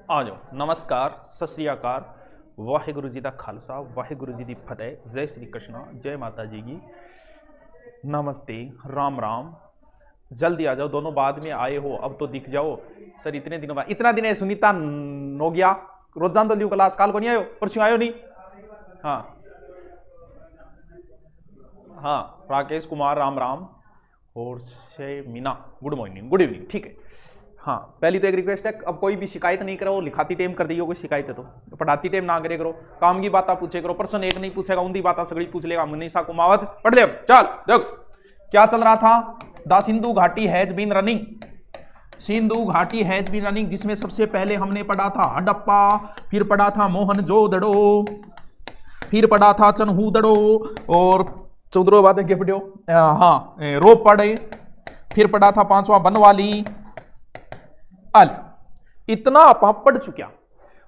आ जाओ। नमस्कार, सत श्री अकाल, वाहिगुरु जी का खालसा, वाहिगुरु जी की फतेह, जय श्री कृष्णा, जय माता जी की, नमस्ते, राम राम। जल्दी आ जाओ, दोनों बाद में आए हो, अब तो दिख जाओ। सर इतने दिनों बाद, इतना दिन है सुनीता नोगिया, रोजान तो लियो क्लास, काल को नहीं आयो, परसों आयो नहीं। हाँ हाँ, राकेश कुमार, राम राम। और से Meena, good morning, good evening, ठीक है। हाँ, पहली तो एक रिक्वेस्ट है, अब कोई भी शिकायत नहीं करो, लिखाती टेम कर दियो, कोई शिकायत है तो पढ़ाती टेम ना करे करो, काम की बात पूछे करो, पर्सन एक नहीं पूछेगा, उन्दी बात सगड़ी पूछ लेगा। मनीषा कुमावत पढ़ ले, चल देख क्या चल रहा था। द सिंधु घाटी हैज बीन रनिंग, सिंधु घाटी हैज बीन रनिंग, जिसमें सबसे पहले हमने पढ़ा था हडप्पा, फिर पढ़ा था मोहनजोदड़ो, फिर पढ़ा था चन्हूदड़ो, और 14 बाद क्या पढ़ो, हाँ रोपड़, फिर पढ़ा था 5वां बनवाली। अल इतना आप पढ़ चुका।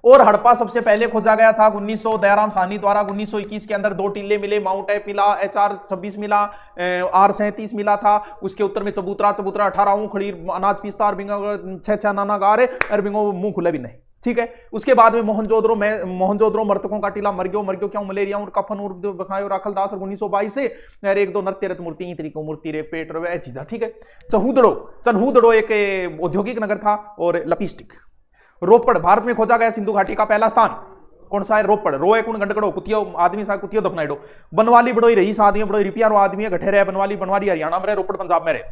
और हड़प्पा सबसे पहले खोजा गया था 1900 दयाराम साहनी द्वारा। 1921 के अंदर 2 टीले मिले, माउंट एप मिला, HR 26 मिला, R 37 मिला था। उसके उत्तर में चबूतरा 18 खड़ीर अनाज पीसता, अरबिंगा 6 नाना गारे, अरबिंगो मुंह खुले भी नहीं, ठीक है। उसके बाद में मोहनजोदड़ो मृतकों का टीला, मर गयो क्यों, मलेरिया और कफन और बखायो राखलदास, और 1922 से और 1-2 नृत्यरत मूर्ति, तरीको मूर्ति रे पेट रे चीजा, ठीक है। चन्हूदड़ो एक औद्योगिक नगर था। और लपिस्टिक, रोपड़ भारत में खोजा गया सिंधु घाटी का पहला स्थान, कौन सा है, रोपड़। रोए कुण गंडकड़ो कुतियो आदमी सा कुतियो दफनाइडो। बनवाली बड़ोई रईस आदमी, बड़ोई रिपिया आदमी है, गठे रहे बनवाली हरियाणा में रहे, रोपड़ पंजाब में रहे।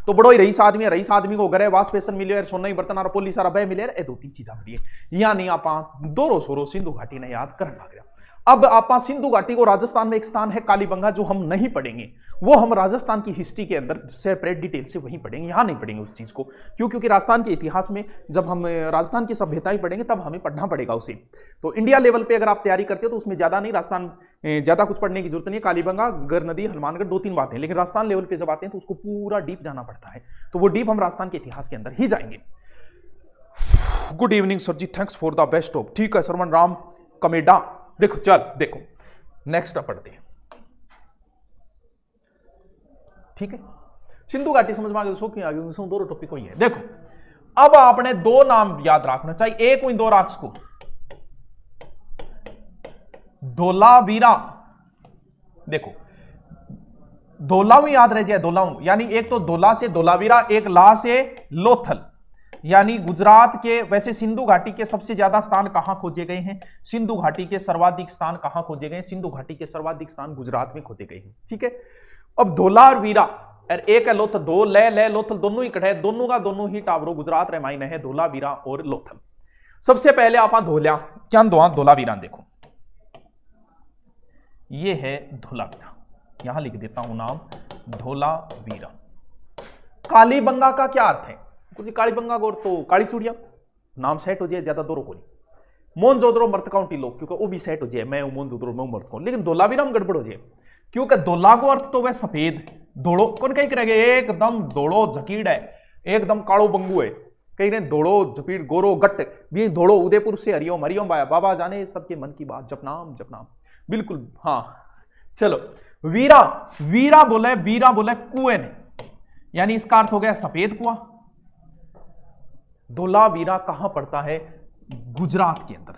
तो बड़ोई रईस आदमी है, रईस आदमी को घरे वास पेशन मिले, सोना ही बर्तन और पोली सारा बह मिले, ए 2-3 चीजा मिली। यानी आप दोरो सोरो सिंधु घाटी ने याद करना लग गया। अब आप सिंधु घाटी को, राजस्थान में एक स्थान है कालीबंगा, जो हम नहीं पढ़ेंगे, वो हम राजस्थान की हिस्ट्री के अंदर सेपरेट डिटेल से वहीं पढ़ेंगे, यहां नहीं पढ़ेंगे उस चीज को। क्यों? क्योंकि राजस्थान के इतिहास में जब हम राजस्थान की सभ्यताएं पढ़ेंगे तब हमें पढ़ना पड़ेगा उसे। तो इंडिया लेवल पे अगर आप तैयारी करते हो तो उसमें ज्यादा नहीं, राजस्थान ज्यादा कुछ पढ़ने की जरूरत नहीं है। कालीबंगा, गर नदी, हनुमानगढ़, 2-3 बातें, लेकिन राजस्थान लेवल पे जब आते हैं तो उसको पूरा डीप जाना पड़ता है। तो वो डीप हम राजस्थान के इतिहास के अंदर ही जाएंगे। Good evening sir ji, thanks for the best of, ठीक है सरवन राम कमेडा। देखो चल देखो नेक्स्ट पढ़ते हैं, ठीक है। सिंधु घाटी समझ में आ गई, आगे दो टॉपिक ही है। देखो अब आपने 2 नाम याद रखना चाहिए, एक हुई 2 राक्ष को, धोलावीरा। देखो धोलाऊ याद रह जाए, धोलाऊ यानी एक तो धोला से धोलावीरा, एक ला से लोथल। यानी गुजरात के, वैसे सिंधु घाटी के सबसे ज्यादा स्थान कहां खोजे गए हैं, सिंधु घाटी के सर्वाधिक स्थान कहां खोजे गए, सिंधु घाटी के सर्वाधिक स्थान गुजरात में खोजे गए हैं, ठीक है। अब धोला और वीरा, और एक है लोथल, दो ले लोथल दोनों ही कटे, दोनों का दोनों ही टावरो गुजरात रेमाइन है, धोला वीरा और लोथल। सबसे पहले आप धोलिया चंद धोला वीरा, देखो ये है धोला वीरा, यहां लिख देता हूं नाम धोला वीरा। कालीबंगा का क्या अर्थ है, कुछ कालीबंगा गोर तो काली चूड़िया, नाम सेट हो जाए, ज्यादा दोरो को नहीं। मोहनजोदड़ो मर्तकाऊ टीलो, क्योंकि वो भी सेट हो जाए, मैं मोहनजोदड़ो मैं मर्तकाऊ, लेकिन धोलावीरा में गड़बड़ हो जाए, क्योंकि धोला को अर्थ तो वह सफेद, धोड़ो कौन कहीं करेंगे, एकदम धोड़ो झकीड़ है, एकदम कालो बंगू है, कहीं ने धोड़ो झपीड़ गोरो गट भी धोड़ो। उदयपुर से हरिओम हरिओम बाबा जाने सबके मन की बात, जपनाम जपनाम, बिल्कुल हाँ। चलो वीरा, वीरा बोले कुएं ने, यानी इसका अर्थ हो गया सफेद कुआं। धोलावीरा कहां पड़ता है, गुजरात के अंदर,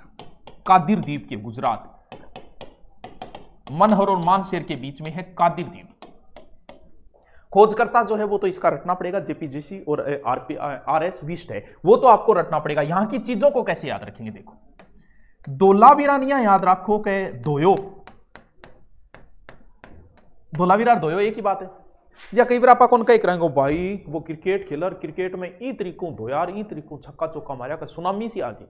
कादिर द्वीप के, गुजरात मनहर और मानसेर के बीच में है कादिर द्वीप। खोजकर्ता जो है वो तो इसका रटना पड़ेगा, JPGC और RS विस्ट है, वो तो आपको रटना पड़ेगा। यहां की चीजों को कैसे याद रखेंगे, देखो धोलावीरा याद रखो के दोयो, धोलावीरा और दोयो एक ही बात है। या कई बार आप कौन कही करेंगे भाई वो क्रिकेट खेलर, क्रिकेट में ई तरीकों दो यार, ई तरीकों छक्का चौका मारा का सुनामी सी आ गई,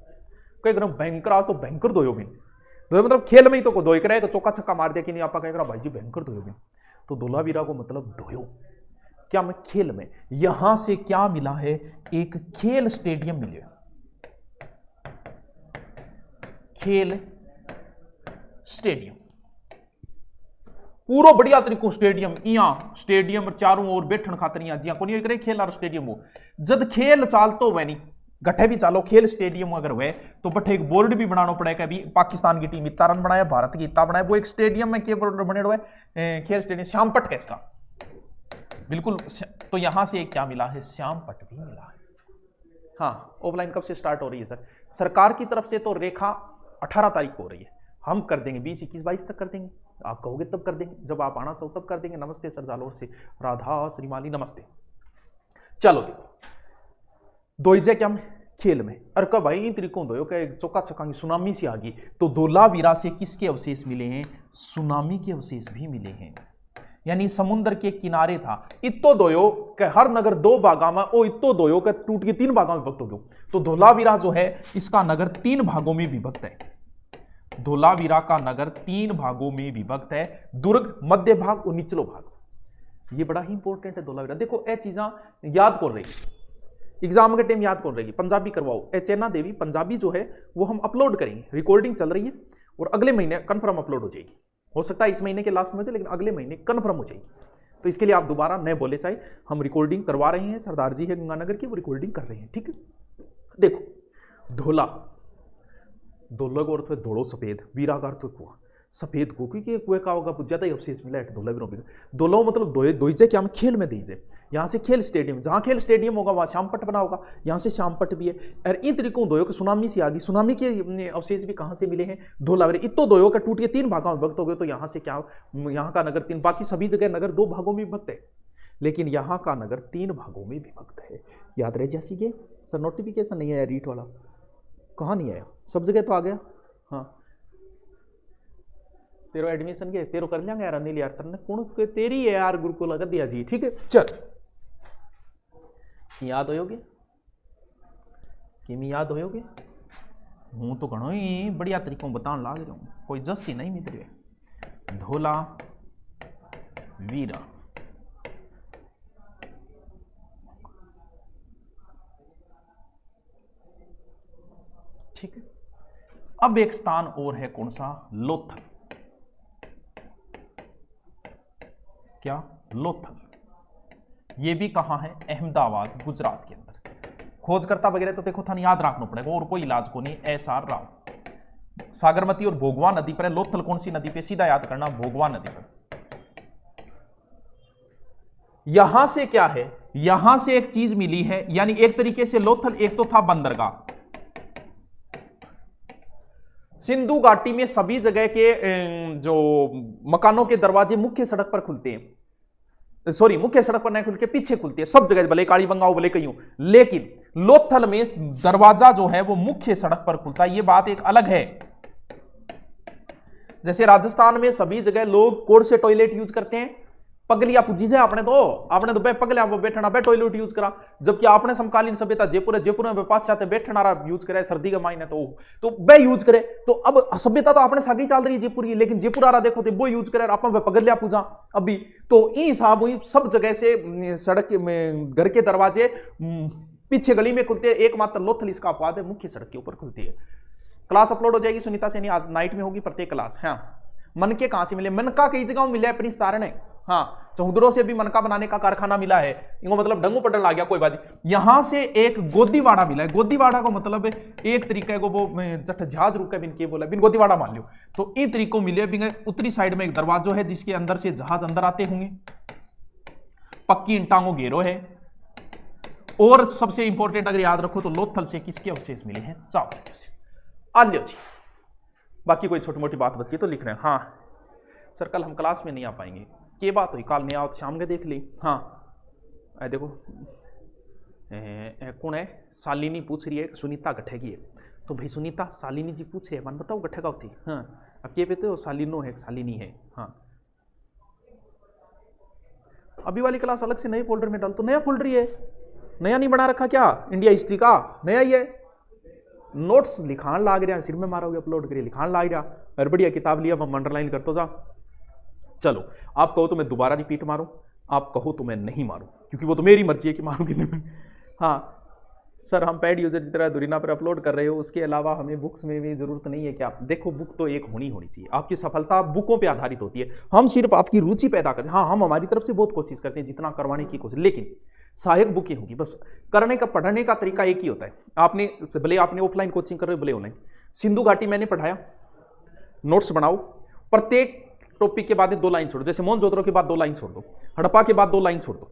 कई करें भयंकर, आज तो भयंकर दोयो भी दो, मतलब खेल में ही तो दो करे, तो चौका छक्का मार दिया कि नहीं, आप कह रहा भाई जी भयंकर दोयो भी। तो धोलावीरा को मतलब दोयो क्या, मैं खेल में, यहां से क्या मिला है, एक खेल स्टेडियम मिले, खेल स्टेडियम, पूरा बढ़िया तरीको स्टेडियम, इं स्टेडियम चारों ओर बैठन खातर जिया को नहीं करे खेल और स्टेडियम हो। जब खेल चाल तो वह नहीं गठे भी चालो, खेल स्टेडियम अगर हुए तो बट एक बोर्ड भी बनाना पड़ेगा, अभी पाकिस्तान की टीम इतना रन बनाया, भारत की इतना बनाया, वो एक स्टेडियम में क्या बोर्ड बने हुए, खेल स्टेडियम श्यामपट का इसका, बिल्कुल। तो यहां से एक क्या मिला है, श्यामपट भी मिला है। हाँ, ऑफलाइन कब से स्टार्ट हो रही है सर? सरकार की तरफ से तो रेखा 18 तारीख को हो रही है, हम कर देंगे 20, 21, 22 तक कर देंगे। आप कहोगे तब कर देंगे, जब आप आना चाहो तब कर देंगे। नमस्ते सर जालोर से राधा श्रीमाली, नमस्ते। चलो देखो, दोइजे क्या में खेल में अरका भाई इन तरीकों दो कि चौका छक्का की सुनामी से आ गई, तो धोलावीरा से किसके अवशेष मिले हैं? सुनामी के अवशेष भी मिले हैं, यानी समुद्र के किनारे था। इतो दोयो कि हर नगर 2 भागा में, ओ इतो दोयो कि टूट के 3 भागों में विभक्त हो गयो। तो धोलावीरा जो है इसका नगर 3 भागों में विभक्त है। धोलावीरा का नगर 3 भागों में विभक्त है, दुर्ग, मध्य भाग और निचलो भाग। ये बड़ा ही इंपॉर्टेंट है धोलावीरा। देखो ये चीजा याद कर रही, एग्जाम के टाइम याद कर रहेगी। पंजाबी करवाओ, ए चैना देवी पंजाबी जो है वो हम अपलोड करेंगे, रिकॉर्डिंग चल रही है और अगले महीने कन्फर्म अपलोड हो जाएगी। हो सकता है इस महीने के लास्ट में हो जाए, लेकिन अगले महीने कन्फर्म हो जाएगी। तो इसके लिए आप दोबारा न बोले, चाहे हम रिकॉर्डिंग करवा रहे हैं, सरदार जी है गंगानगर की, वो रिकॉर्डिंग कर रहे हैं, ठीक है। देखो धोला, धोला का अर्थ है धोड़ो सफेद, वीरा का अर्थ है कुआ, सफेद को, क्योंकि कुएं का होगा ज्यादा ही अवशेष मिला है धोला वीरों। धोलो मतलब दोइजे क्या में खेल में दीजिए, यहाँ से खेल स्टेडियम, जहाँ खेल स्टेडियम होगा वहाँ श्यामपट बना होगा, यहाँ से श्यामपट भी है। और इन तरीकों दोयो कि सुनामी से आ गई, सुनामी के अवशेष भी कहाँ से मिले हैं? धोलावीरा। इतो दोयो का टूट के 3 भागों में विभक्त हो गए, तो यहाँ से क्या, यहाँ का नगर 3, बाकी सभी जगह नगर 2 भागों में विभक्त है, लेकिन यहाँ का नगर 3 भागों में विभक्त है। याद रहे जैसी के सर नोटिफिकेशन नहीं आया रीट वाला, कहाँ नहीं आया? सब जगह तो आ गया। हाँ, तेरो एडमिशन के तेरो कर लेंगे यार अनिल यार, तरने कौन के तेरी है यार, गुरुकुल कर दिया जी, ठीक है। चल याद होयोगे कि याद होयोगे, हूँ तो घणो ही बढ़िया तरीकों बताने लाग रहा हूँ, कोई जस्सी नहीं मिल रही है। धोला वीरा, ठीक है। अब एक स्थान और है, कौन सा? लोथल। क्या? लोथल। ये भी कहाँ है? अहमदाबाद, गुजरात के अंदर। खोजकर्ता वगैरह तो देखो थाने याद रखना पड़ेगा, और कोई इलाज को नहीं। एस.आर. राव। सागरमती और भोगवा नदी पर है। लोथल कौन सी नदी पे? सीधा याद करना, भोगवा नदी पर। यहां से क्या है? यहां से एक चीज मिली है, यानी एक तरीके से लोथल एक तो था बंदरगाह। सिंधु घाटी में सभी जगह के जो मकानों के दरवाजे मुख्य सड़क पर खुलते हैं, सॉरी मुख्य सड़क पर नहीं खुल के पीछे खुलते हैं, सब जगह, भले काली बंगाओ भले कहीं हो, लेकिन लोथल में दरवाजा जो है वो मुख्य सड़क पर खुलता है। ये बात एक अलग है। जैसे राजस्थान में सभी जगह लोग कोड़ से टॉयलेट यूज करते हैं, पगलिया पूजी जाए आपने तो पगलिया बैठना बे टॉयलेट यूज करा, जबकि आपने समकालीन सभ्यता जयपुर में पाश्चात्य बैठना यूज करे सर्दी के मायने तो बे यूज करे। तो अब सभ्यता तो आपने सागी चल रही है जयपुर की, लेकिन जयपुर आ रहा देखो तो वो यूज करे, आप पगलिया पूजा अभी तो हिसाब हुई। सब जगह से सड़क में घर के दरवाजे पीछे गली में खुलते हैं, एकमात्र लोथल इसका अपवाद है, मुख्य सड़क के ऊपर खुलती है। क्लास अपलोड हो जाएगी सुनीता सैनी, आज नाइट में होगी प्रत्येक क्लास। हाँ, मनके कहां से मिले? मनका कई जगह मिला है प्रिंस सारण है। हाँ, चौधरों से भी मनका बनाने का कारखाना मिला है, इनको मतलब डंगू पटन ला गया, कोई बात नहीं। यहां से एक गोदीवाड़ा मिला है। गोदीवाड़ा को मतलब एक तरीके को वो जट जहाज रुका बिन के बोला बिन गोदीवाड़ा मान लियो, तो इन तरीकों मिले। बिन उत्तरी साइड में एक दरवाजा है जिसके अंदर से जहाज अंदर आते होंगे, पक्की इंटांगो घेरो है। और सबसे इंपॉर्टेंट अगर याद रखो तो लोथल से किसके अवशेष मिले हैं? चावल से। आलियो जी, बाकी कोई छोटी मोटी बात बची तो लिख रहे हैं। हाँ सर कल हम क्लास में नहीं आ पाएंगे, के बात हुई? काल नहीं आओ तो शाम के देख ली। हाँ देखो कौन है? शालिनी पूछ रही है सुनीता गठेगी है, तो भाई सुनीता शालिनी जी पूछे मन बताओ गठेगा होती। हाँ अब के कहते हो? शालिनो है, शालिनी है। हाँ अभी वाली क्लास अलग से नए फोल्डर में डाल, तो नया फोल्डर ही है, नया नहीं बना रखा क्या? इंडिया हिस्ट्री का नया ही है। नोट्स लिखान लाग रहा, सिर में मारोगे अपलोड करिए, लिखान लाग रहा। अरे बढ़िया किताब लिया, हम अंडरलाइन कर तो जा। चलो आप कहो तो मैं दोबारा रिपीट मारूं, आप कहो तो मैं नहीं मारूं, क्योंकि वो तो मेरी मर्जी है कि मारूं कि नहीं। हाँ सर हम पेड यूजर की तरह दुरीना पर अपलोड कर रहे हो, उसके अलावा हमें बुक्स में भी जरूरत नहीं है कि आप देखो, बुक तो एक होनी चाहिए। आपकी सफलता बुकों पे आधारित होती है, हम सिर्फ आपकी रुचि पैदा करते हैं। हाँ हम हमारी तरफ से बहुत कोशिश करते हैं जितना करवाने की कोशिश, लेकिन सहायक बुकें होगी बस। करने का पढ़ने का तरीका एक ही होता है। आपने भले आपने ऑफलाइन कोचिंग कर रहे हो भले ऑनलाइन, सिंधु घाटी मैंने पढ़ाया, नोट्स बनाओ, प्रत्येक टॉपिक के बाद 2 लाइन छोड़ो। जैसे मोहनजोदड़ो के बाद 2 लाइन छोड़ दो, हड़प्पा के बाद 2 लाइन छोड़ दो।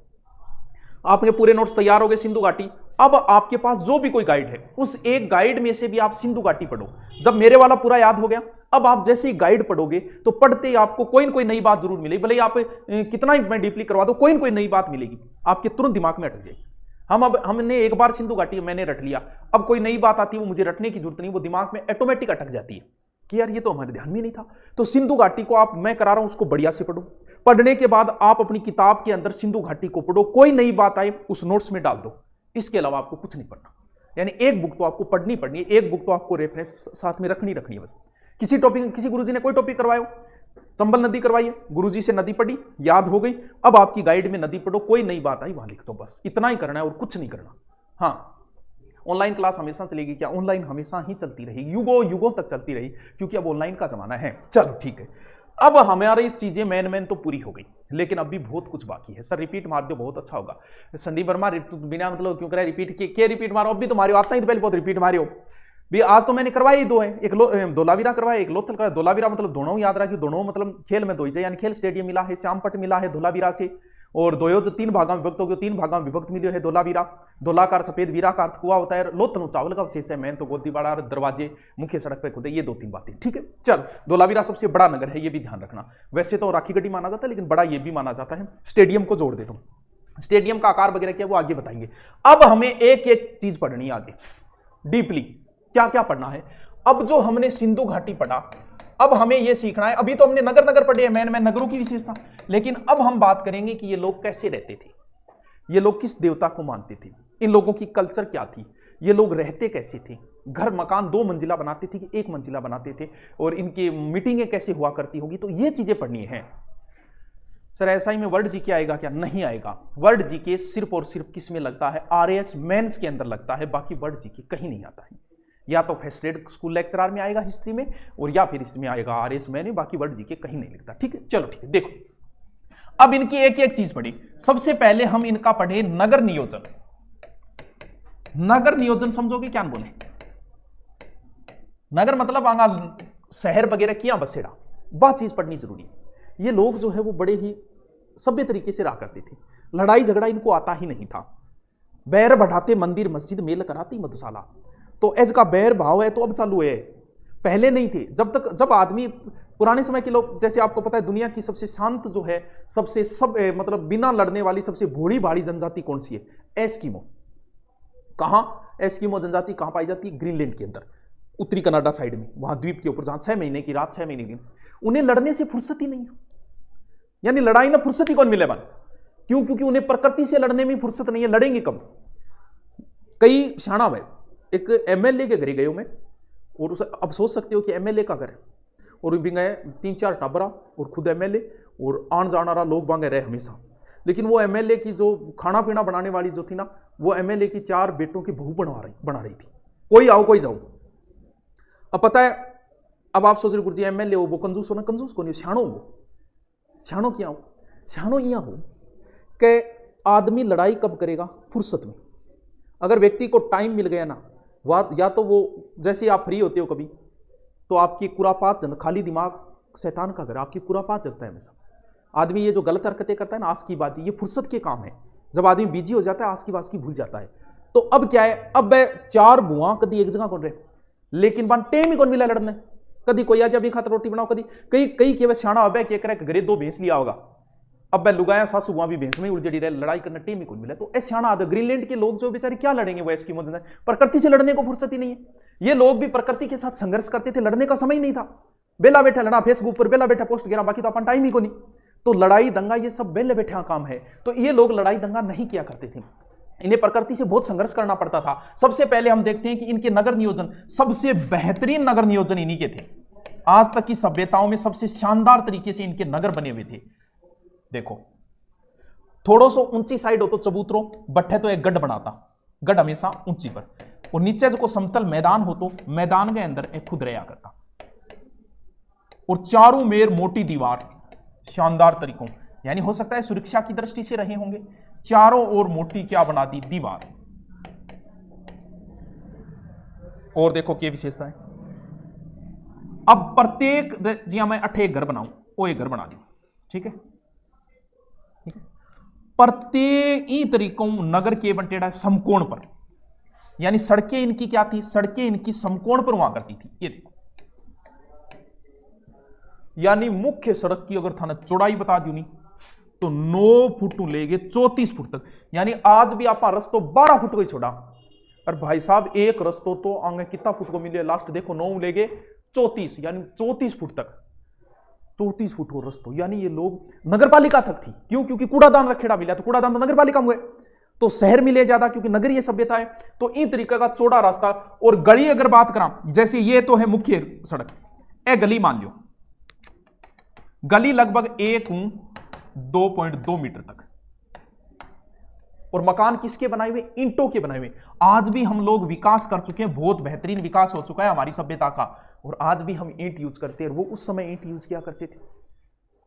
आपके पूरे नोट्स तैयार हो गए सिंधु घाटी, अब आपके पास जो भी कोई गाइड है, उस एक गाइड में से भी आप सिंधु घाटी पढ़ो। जब मेरे वाला पूरा याद हो गया, अब आप जैसे ही गाइड पढ़ोगे तो पढ़ते ही आपको कोई ना कोई नई बात जरूर मिलेगी, भले ही आप कितना ही मैं डीपली करवा दो, कोई ना कोई नई बात मिलेगी, आपके तुरंत दिमाग में अटक जाएगी। हमने एक बार सिंधु घाटी मैंने रट लिया, अब कोई नई बात आती है वो मुझे रटने की जरूरत नहीं, वो दिमाग में ऑटोमेटिक अटक जाती है कि यार ये तो हमारे ध्यान में नहीं था। तो सिंधु घाटी को आप, मैं करा रहा हूं उसको बढ़िया से पढ़ो। पढ़ने के बाद आप अपनी किताब के अंदर सिंधु घाटी को पढ़ो, कोई नई बात आए उस नोट्स में डाल दो, इसके अलावा आपको कुछ नहीं पढ़ना। यानी एक बुक तो आपको पढ़नी पड़नी है, एक बुक तो आपको रेफरेंस साथ में रखनी है बस। किसी टॉपिक, किसी गुरुजी ने कोई टॉपिक करवाया, चंबल नदी करवाइए, गुरुजी से नदी पढ़ी, याद हो गई, अब आपकी गाइड में नदी पढ़ो, कोई नई बात आई वहां लिख दो, बस इतना ही करना है और कुछ नहीं करना। हाँ, ऑनलाइन क्लास हमेशा चलेगी क्या? ऑनलाइन हमेशा ही चलती रहेगी, युगों युगों तक चलती रहेगी, क्योंकि अब ऑनलाइन का जमाना है। चलो ठीक है, अब हमारी चीजें मेन तो पूरी हो गई, लेकिन अभी बहुत कुछ बाकी है। सर रिपीट मार दो, बहुत अच्छा होगा। संदीप वर्मा बिना मतलब क्यों करे रिपीट के रिपीट मारो, अब भी तुम्हारे आता ही तो पहले बहुत रिपीट मारे हो भी। आज तो मैंने करवाई दो है, एक धोलावीरा करवाया, एक लोथल करवाया। धोलावीरा मतलब दोनों याद रखिए, दोनों मतलब खेल में दो ही, यानी खेल स्टेडियम मिला है, श्यामपट मिला है धोलावीरा से, और दोयोज 3 भागों में विभक्त हो गया, 3 भागों में विभक्त मिले है धोलावीरा। धोलाकार सफेद वीरा का अर्थ कुआ होता है, लोथन चावल का विशेष है, मैन तो गोदीबाड़ा दरवाजे मुख्य सड़क पे खुदे, ये 2-3 बातें ठीक है। चल, धोलावीरा सबसे बड़ा नगर है, ये भी ध्यान रखना। वैसे तो राखी गढ़ी माना जाता है, लेकिन बड़ा ये भी माना जाता है। स्टेडियम को जोड़ देता हूं, स्टेडियम का आकार वगैरह क्या वो आगे बताएंगे। अब हमें एक एक चीज पढ़नी है आगे डीपली, क्या क्या पढ़ना है। अब जो हमने सिंधु घाटी पढ़ा, अब हमें यह सीखना है। अभी तो हमने नगर नगर पढ़े हैं, मैन नगरों की विशेषता, लेकिन अब हम बात करेंगे कि ये लोग कैसे रहते थे, ये लोग किस देवता को मानते थे, इन लोगों की कल्चर क्या थी, ये लोग रहते कैसे थे, घर मकान 2 मंजिला बनाते थे कि 1 मंजिला बनाते थे, और इनकी मीटिंगें कैसे हुआ करती होगी, तो ये चीजें पढ़नी है। सर ऐसा ही में वर्ड जीके आएगा क्या? नहीं आएगा। वर्ड जीके सिर्फ और सिर्फ किस में लगता है? आरएएस मेंस के अंदर लगता है, बाकी वर्ड जीके कहीं नहीं आता है। या तो फर्स्ट ग्रेड स्कूल लेक्चरर में आएगा हिस्ट्री में, और या फिर इसमें आएगा आरएएस में, बाकी वर्ड जीके कहीं नहीं लिखता। ठीक है, चलो ठीक है, देखो अब इनकी एक एक चीज पढ़ी। सबसे पहले हम इनका पढ़े नगर नियोजन। नगर नियोजन समझोगे क्या बोले? नगर मतलब आगा शहर वगैरह किया बसेड़ा, वह चीज पढ़नी जरूरी है। ये लोग जो है वो बड़े ही सभ्य तरीके से रहा करते थे, लड़ाई झगड़ा इनको आता ही नहीं था। बैर बढ़ाते मंदिर मस्जिद मेल कराती मधुशाला, तो एज का बैर भाव है तो अब चालू है, पहले नहीं थे। जब आदमी पुराने समय के लोग, जैसे आपको पता है दुनिया की सबसे शांत जो है, मतलब बिना लड़ने वाली सबसे भोली भाड़ी जनजाति कौन सी है? एस्किमो। कहां एस्किमो जनजाति कहां पाई जाती है? ग्रीनलैंड के अंदर, उत्तरी कनाडा साइड में, वहां द्वीप के ऊपर, जहां 6 महीने की रात 6 महीने दिन। उन्हें लड़ने से फुर्सत ही नहीं है, यानी लड़ाई ना फुर्सत ही कौन मिले बन, क्यों? क्योंकि उन्हें प्रकृति से लड़ने में फुर्सत नहीं है, लड़ेंगे कब? कई शाना भाई, एक एमएलए के घर गए मैं, और उसे अब सोच सकते हो कि एमएलए का घर है, और भी गए 3-4 टाबरा और खुद एमएलए, और आन जाना रहा लोग बांगे रहे हमेशा। लेकिन वो एमएलए की जो खाना पीना बनाने वाली जो थी ना, वो एमएलए की 4 बेटों की बहू बना रही थी, कोई आओ कोई जाओ। अब पता है, अब आप सोच रहे गुरुजी एमएलए हो वो कंजूस हो ना? कंजूस को नहीं, श्याणो हो। श्याणो क्या हो? श्याणो यह हो कि आदमी लड़ाई कब करेगा? फुर्सत में। अगर व्यक्ति को टाइम मिल गया ना, या तो वो जैसे आप फ्री होते हो कभी, तो आपकी कुरापात खाली दिमाग शैतान का घर, आपकी कुरापात चलता है हमेशा। आदमी ये जो गलत हरकतें करता है ना, आस की बाजी, ये फुर्सत के काम है। जब आदमी बिजी हो जाता है, आस की बाज की भूल जाता है। तो अब क्या है, अब 4 बुआ कभी एक जगह कौन रहे, लेकिन बन टेम ही कौन मिला लड़ने। कभी कोई आज अभी खातर रोटी बनाओ, कई केवल श्याणा अब क्या करे, घरे 2 भैंस लिया होगा, अब मैं लुगाया सासू वहां भी भैंस में उलझड़ी रहे, लड़ाई करना टेम ही कोई मिला। तो ऐसे श्याणा आदमी, ग्रीनलैंड के लोग जो बेचारे क्या लड़ेंगे, वो एस्किमो जनता, प्रकृति से लड़ने को फुर्सत ही नहीं है। ये लोग भी प्रकृति के साथ संघर्ष करते थे, लड़ने का समय ही नहीं था। बेला बैठा लड़ा, फेसबुक पर बेला बैठा पोस्ट गिरा, बाकी तो अपन टाइम ही को नहीं। तो लड़ाई दंगा ये सब बेले बैठा काम है। तो ये लोग लड़ाई दंगा नहीं किया करते थे, इन्हें प्रकृति से बहुत संघर्ष करना पड़ता था। सबसे पहले हम देखते हैं कि इनके नगर नियोजन, सबसे बेहतरीन नगर नियोजन इन्हीं के थे। आज तक की सभ्यताओं में सबसे शानदार तरीके से इनके नगर बने हुए थे। देखो, थोड़ा सो ऊंची साइड हो तो चबूतरों, बट्ठे तो एक गढ़ बनाता, गढ़ हमेशा ऊंची पर, और नीचे जो समतल मैदान हो तो मैदान के अंदर एक खुद रहा करता, और चारों मेर मोटी दीवार, शानदार तरीकों, यानी हो सकता है सुरक्षा की दृष्टि से रहे होंगे। चारों ओर मोटी क्या बना दी? दीवार। और देखो क्या विशेषता है। अब प्रत्येक जी मैं 8 घर बनाऊं, वो एक घर बना दी, ठीक है, ठीक है। प्रत्येक ही तरीकों नगर के बंटेड़ा समकोण पर, यानी सड़कें इनकी क्या थी, सड़कें इनकी समकोण पर हुआ करती थी। ये देखो, यानी मुख्य सड़क की अगर थाने चौड़ाई बता दी नहीं तो 9 फुट लेगे 34 फुट तक, यानी आज भी आप रस्तो 12 फुट को ही छोड़ा। और भाई साहब एक रस्तो तो आगे कितना फुट को मिले, लास्ट देखो 9 लेगे 34, यानी 34 फुट तक, 34 फुट को रस्तो। यानी ये लोग नगरपालिका तक थी, क्यों, क्योंकि कूड़ादान रखेड़ा मिला तो कूड़ादान तो नगरपालिका में गए, तो शहर मिले ज्यादा क्योंकि नगरीय सभ्यता है। तो इन तरीके का चौड़ा रास्ता। और गली अगर बात करा, जैसे ये तो है मुख्य सड़क, ए गली मान लो, गली लगभग 2.2 मीटर तक, और मकान किसके बनाए हुए, ईंटों के बनाए हुए। आज भी हम लोग विकास कर चुके हैं, बहुत बेहतरीन विकास हो चुका है हमारी सभ्यता का, और आज भी हम ईंट यूज करते हैं। वो उस समय ईंट यूज किया करते थे,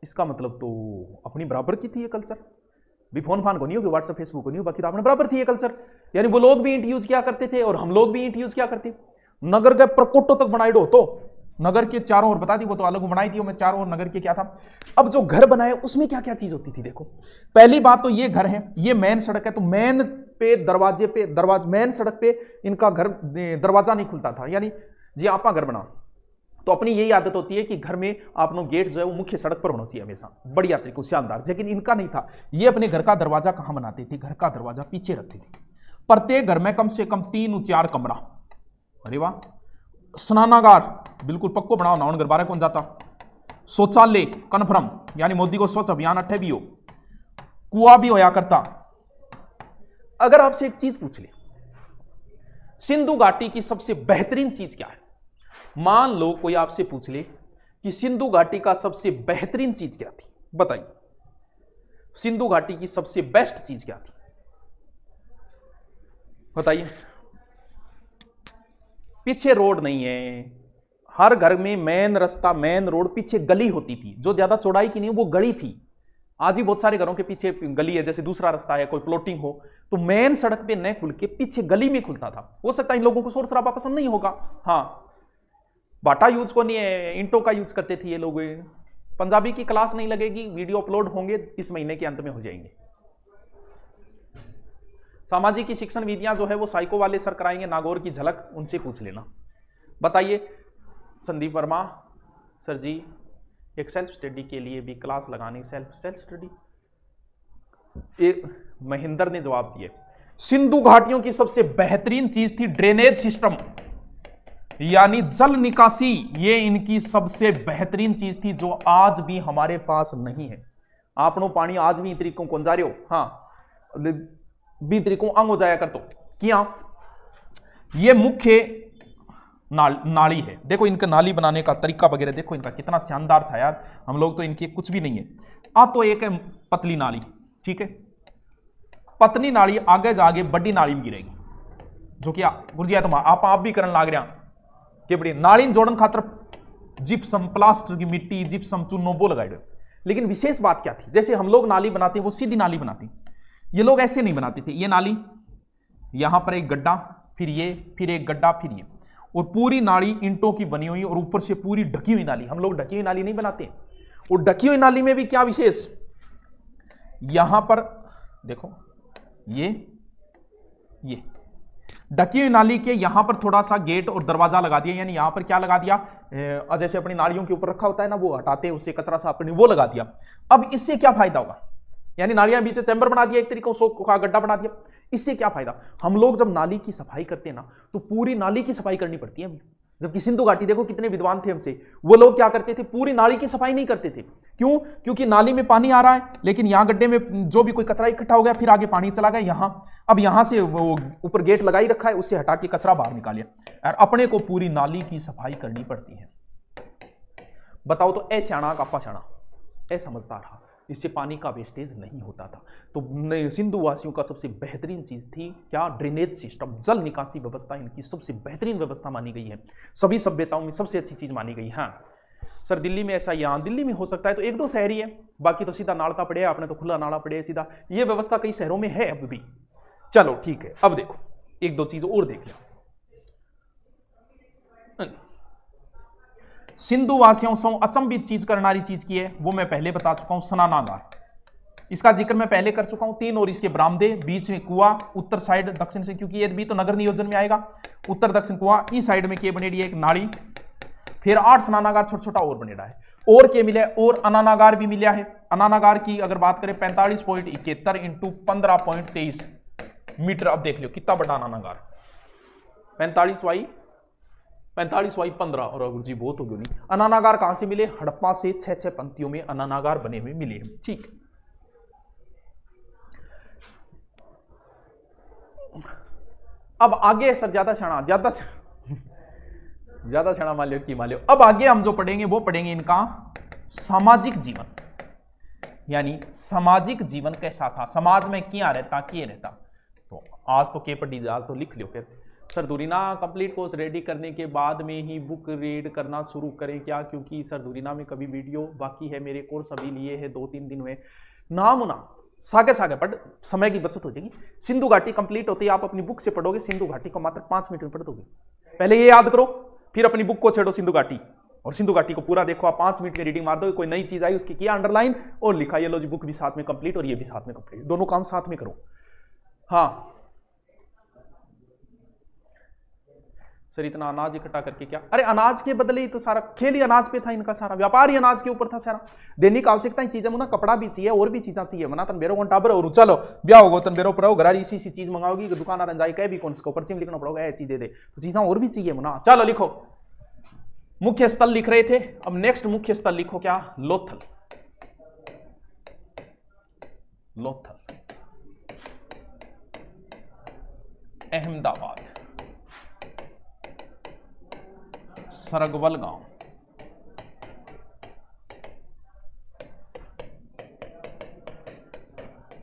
इसका मतलब तो अपनी बराबर की थी ये कल्चर। भी फोन फान को नहीं हो, व्हाट्सएप फेसबुक को नहीं हो, बाकी तो अपने बराबर थी ये कल्चर। यानी वो लोग भी ईंट यूज किया करते थे और हम लोग भी ईंट यूज किया करते। नगर के प्रकोटों तक बनाई दो, तो नगर के चारों ओर बता दी, वो तो अलग बनाई थी, मैं चारों ओर नगर के क्या था। अब जो घर बनाए उसमें क्या क्या चीज होती थी, देखो पहली बात तो ये घर है, ये मेन सड़क है, तो मेन मेन सड़क पे इनका घर दरवाजा नहीं खुलता था। यानी जी आप घर बनाओ तो अपनी यही आदत होती है कि घर में आपनो गेट जो है वो मुख्य सड़क पर होना चाहिए हमेशा, बढ़िया तरीके शानदार। लेकिन इनका नहीं था, ये अपने घर का दरवाजा कहां बनाते थे, घर का दरवाजा पीछे रखते थे। प्रत्येक घर में कम से कम 3-4 कमरा, अरे वाह, स्नानागार बिल्कुल पक्को बनाओ, नाउन घर बारे कौन जाता, शौचालय कन्फर्म, यानी मोदी को स्वच्छ अभियान अट्ठे भी हो, कुआ भी होया करता। अगर आपसे एक चीज पूछ ले, सिंधु घाटी की सबसे बेहतरीन चीज क्या है, मान लो कोई आपसे पूछ ले कि सिंधु घाटी का सबसे बेहतरीन चीज क्या थी, बताइए सिंधु घाटी की सबसे बेस्ट चीज क्या थी, बताइए। पीछे रोड नहीं है, हर घर में मेन रास्ता, मेन रोड, पीछे गली होती थी जो ज्यादा चौड़ाई की नहीं, वो गली थी। आज भी बहुत सारे घरों के पीछे गली है, जैसे दूसरा रास्ता है, कोई प्लॉटिंग हो तो मेन सड़क पे न खुल के पीछे गली में खुलता था। हो सकता है इन लोगों को शोर शराबा पसंद नहीं होगा, हाँ, बाटा यूज को नहीं है, इंटो का यूज करते थे ये लोग। पंजाबी की क्लास नहीं लगेगी, वीडियो अपलोड होंगे इस महीने के अंत में हो जाएंगे। सामाजिक की शिक्षण विधियां जो है वो साइको वाले सर कराएंगे, नागौर की झलक उनसे पूछ लेना। बताइए संदीप वर्मा सर जी, एक सेल्फ स्टडी के लिए भी क्लास लगानी, सेल्फ स्टडी। एक महेंद्र ने जवाब दिए, सिंधु घाटियों की सबसे बेहतरीन चीज थी ड्रेनेज सिस्टम, यानी जल निकासी। ये इनकी सबसे बेहतरीन चीज थी जो आज भी हमारे पास नहीं है। आपनो पानी आज भी तरीकों को जा रहे हो, हाँ भी तरीकों अंग हो जाया कर तो क्या। ये मुख्य नाली है, देखो इनका नाली बनाने का तरीका वगैरह देखो इनका कितना शानदार था यार। हम लोग तो इनके कुछ भी नहीं है। तो एक है पतली नाली, ठीक है, पतली नाली आगे जाके बड़ी नाली में गिरेगी, जो कि गुरजिया तुम आप भी करने लाग रहा कि बड़ी नाली जोड़न खातर जिप्सम, प्लास्टर की मिट्टी, जिप्सम, चूनो वो लगाए। लेकिन विशेष बात क्या थी, जैसे हम लोग नाली बनाते हैं वो सीधी नाली बनाते हैं, ये लोग ऐसे नहीं बनाते थे। ये नाली, यहां पर एक गड्ढा, फिर एक गड्ढा, फिर ये, और पूरी नाली ईंटों की बनी हुई और ऊपर से पूरी ढकी हुई नाली। हम लोग ढकी हुई नाली नहीं बनाते। और ढकी हुई नाली में भी क्या विशेष, यहां पर देखो ये ढकी हुई नाली के यहां पर थोड़ा सा गेट और दरवाजा लगा दिया, यानी यहां पर क्या लगा दिया, जैसे अपनी नालियों के ऊपर रखा होता है ना, वो हटाते हैं उससे कचरा साफ करने, वो लगा दिया। अब इससे क्या फायदा होगा, यानी नालियां बीच में चैम्बर बना दिया, एक तरीके का गड्ढा बना दिया। इससे क्या फायदा, हम लोग जब नाली की सफाई करते हैं ना तो पूरी नाली की सफाई करनी पड़ती है। जबकि सिंधु घाटी देखो कितने विद्वान थे हमसे, वो लोग क्या करते थे, पूरी नाली की सफाई नहीं करते थे। क्यों, क्योंकि नाली में पानी आ रहा है, लेकिन यहां गड्ढे में जो भी कोई कचरा इकट्ठा हो गया, फिर आगे पानी चला गया यहां, अब यहां से वो ऊपर गेट लगा ही रखा है, उससे हटा के कचरा बाहर निकालिए, और अपने को पूरी नाली की सफाई करनी पड़ती है। बताओ तो ऐ स्याणा कापा स्याणा, ऐ समझदार रहा, इससे पानी का वेस्टेज नहीं होता था। तो सिंधु वासियों का सबसे बेहतरीन चीज थी क्या, ड्रेनेज सिस्टम, जल निकासी व्यवस्था इनकी सबसे बेहतरीन व्यवस्था मानी गई है, सभी सभ्यताओं में सबसे अच्छी चीज मानी गई। हाँ सर दिल्ली में ऐसा, यहाँ दिल्ली में हो सकता है तो 1-2 शहर ही है, बाकी तो सीधा नाला पड़े, आपने तो खुला नाला पड़े सीधा, ये व्यवस्था कई शहरों में है अब भी। चलो ठीक है, अब देखो 1-2 चीज और देख लिया। सिंधु वासियों से अचंभित चीज करनारी चीज की है, वो मैं पहले बता चुका हूं, स्नानागार। इसका जिक्र मैं पहले कर चुका हूं। 3 और इसके बरामदे, बीच में कुआ, उत्तर साइड दक्षिण से, क्योंकि ये भी तो नगर नियोजन में आएगा। उत्तर दक्षिण कुआ, इस साइड में के बनेड़ी है एक नाली, फिर 8 स्नानागार छोटा छोटा और बनेड़ा है, और के मिले और अनानागार भी मिला है। अनानागार की अगर बात करें 45.71 इंटू 15.23 मीटर। अब देख लो कितना बड़ा अनानागार, 45 वाई 15 और अगर जी बहुत हो गई नहीं। अनानागार कहां से मिले? हड़प्पा से 6 पंक्तियों में अनानागार बने हुए मिले हैं। ठीक, अब आगे सर ज्यादा क्षणा मान लो। अब आगे हम जो पढ़ेंगे वो पढ़ेंगे इनका सामाजिक जीवन, यानी सामाजिक जीवन कैसा था, समाज में क्या रहता, किए रहता। तो आज तो के पढ़ी, आज तो लिख लो। फिर सर दूरीना कंप्लीट कोर्स रेडी करने के बाद में ही बुक रीड करना शुरू करें क्या? क्योंकि सर दूरीना में कभी वीडियो बाकी है, मेरे कोर्स अभी लिए है 2-3 दिन हुए, नाम ना सागे सागे पढ़, समय की बचत हो जाएगी। सिंधु घाटी कंप्लीट होती है, आप अपनी बुक से पढ़ोगे सिंधु घाटी को मात्र 5 मिनट में पढ़ दोगे। पहले ये याद करो, फिर अपनी बुक को छेड़ो सिंधु घाटी, और सिंधु घाटी को पूरा देखो। आप 5 मिनट में रीडिंग मार दोगे, कोई नई चीज आई उसकी किया अंडरलाइन और लिखा, ये लो जी बुक भी साथ में कंप्लीट और ये भी साथ में कंप्लीट, दोनों काम साथ में करो। हाँ सर इतना अनाज इकट्ठा करके क्या? अरे अनाज के बदले ही तो सारा खेल ही अनाज पे था, इनका सारा व्यापार ही अनाज के ऊपर था सारा। दैनिक आवश्यकता ही चीजें मुना, कपड़ा भी चाहिए और भी चीजें चाहिए मना। तन बेरो कौन टाबर और चलो ब्याह होगा तन बेरो पर घर इसी चीज मंगाओगी, दुकान रंजाई कह भी कौन सा पर्ची में लिखना पड़ेगा, ये चीज दे दे, तो चीजें और भी चाहिए मुना। चलो लिखो, मुख्य स्थल लिख रहे थे, अब नेक्स्ट मुख्य स्थल लिखो क्या? लोथल। लोथल, अहमदाबाद, सरगवल गांव,